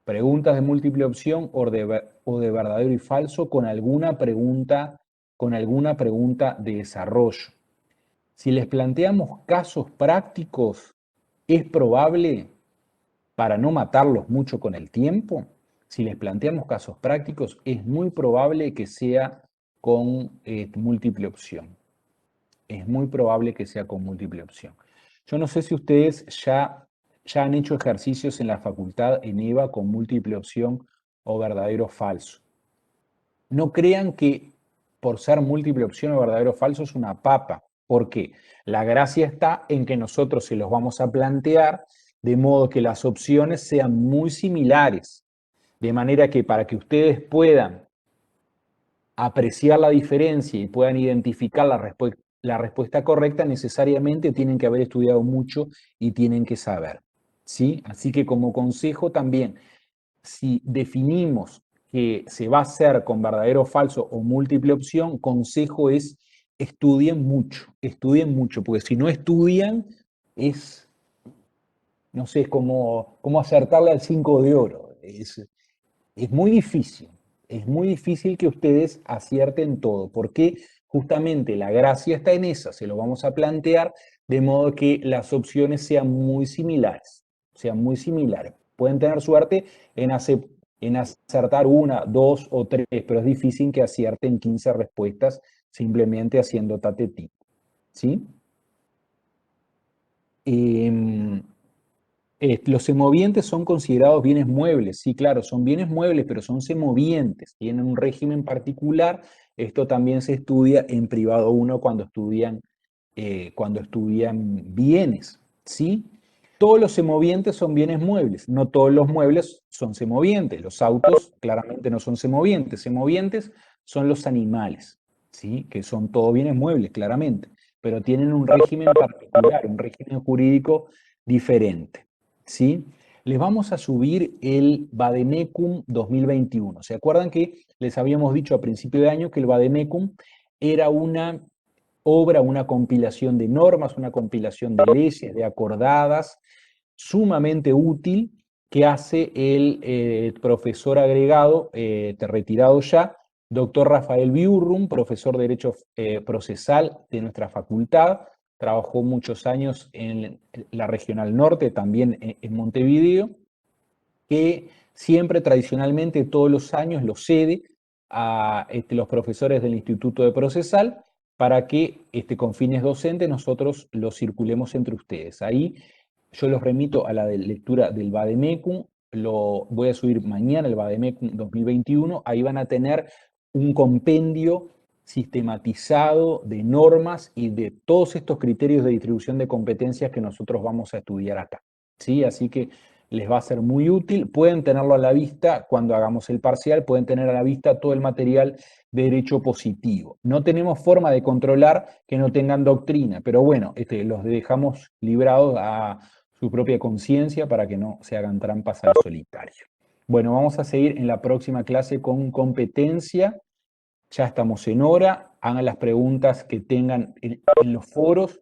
preguntas de múltiple opción o de verdadero y falso con alguna pregunta de desarrollo. Si les planteamos casos prácticos, es probable, para no matarlos mucho con el tiempo, si les planteamos casos prácticos, es muy probable que sea con múltiple opción. Es muy probable que sea con múltiple opción. Yo no sé si ustedes ya han hecho ejercicios en la facultad en EVA con múltiple opción o verdadero o falso. No crean que por ser múltiple opción o verdadero o falso es una papa. ¿Por qué? La gracia está en que nosotros se los vamos a plantear de modo que las opciones sean muy similares. De manera que para que ustedes puedan apreciar la diferencia y puedan identificar la respuesta correcta, necesariamente tienen que haber estudiado mucho y tienen que saber. ¿Sí? Así que como consejo también, si definimos que se va a hacer con verdadero o falso o múltiple opción, consejo es estudien mucho, porque si no estudian es, no sé, es como acertarle al 5 de oro. Es muy difícil que ustedes acierten todo, porque justamente la gracia está en esa, se lo vamos a plantear de modo que las opciones sean muy similares. Pueden tener suerte en acertar una, dos o tres, pero es difícil que acierten 15 respuestas simplemente haciendo tatetí, ¿sí? Eh, los semovientes son considerados bienes muebles. Sí, claro, son bienes muebles, pero son semovientes. Tienen un régimen particular. Esto también se estudia en privado 1 cuando estudian bienes. ¿Sí? Todos los semovientes son bienes muebles. No todos los muebles son semovientes. Los autos claramente no son semovientes. Semovientes son los animales, ¿sí? Que son todos bienes muebles, claramente. Pero tienen un régimen particular, un régimen jurídico diferente. ¿Sí? Les vamos a subir el Vademecum 2021. ¿Se acuerdan que les habíamos dicho a principio de año que el Vademecum era una obra, una compilación de normas, una compilación de leyes, de acordadas, sumamente útil, que hace el profesor agregado, retirado ya, doctor Rafael Biurrum, profesor de Derecho Procesal de nuestra facultad? Trabajó muchos años en la Regional Norte, también en Montevideo, que siempre tradicionalmente todos los años lo cede a los profesores del Instituto de Procesal para que con fines docentes nosotros lo circulemos entre ustedes. Ahí yo los remito a la lectura del Vademecum, lo voy a subir mañana, el Bademec 2021, ahí van a tener un compendio sistematizado de normas y de todos estos criterios de distribución de competencias que nosotros vamos a estudiar acá. ¿Sí? Así que les va a ser muy útil. Pueden tenerlo a la vista cuando hagamos el parcial, pueden tener a la vista todo el material de derecho positivo. No tenemos forma de controlar que no tengan doctrina, pero bueno, los dejamos librados a su propia conciencia para que no se hagan trampas al solitario. Bueno, vamos a seguir en la próxima clase con competencia. Ya estamos en hora. Hagan las preguntas que tengan en los foros.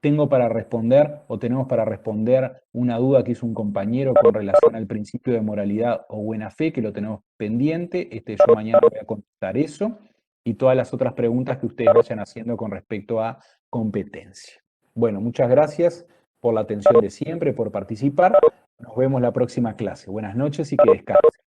Tengo para responder o tenemos para responder una duda que hizo un compañero con relación al principio de moralidad o buena fe, que lo tenemos pendiente. Yo mañana voy a contestar eso y todas las otras preguntas que ustedes vayan haciendo con respecto a competencia. Bueno, muchas gracias por la atención de siempre, por participar. Nos vemos la próxima clase. Buenas noches y que descansen.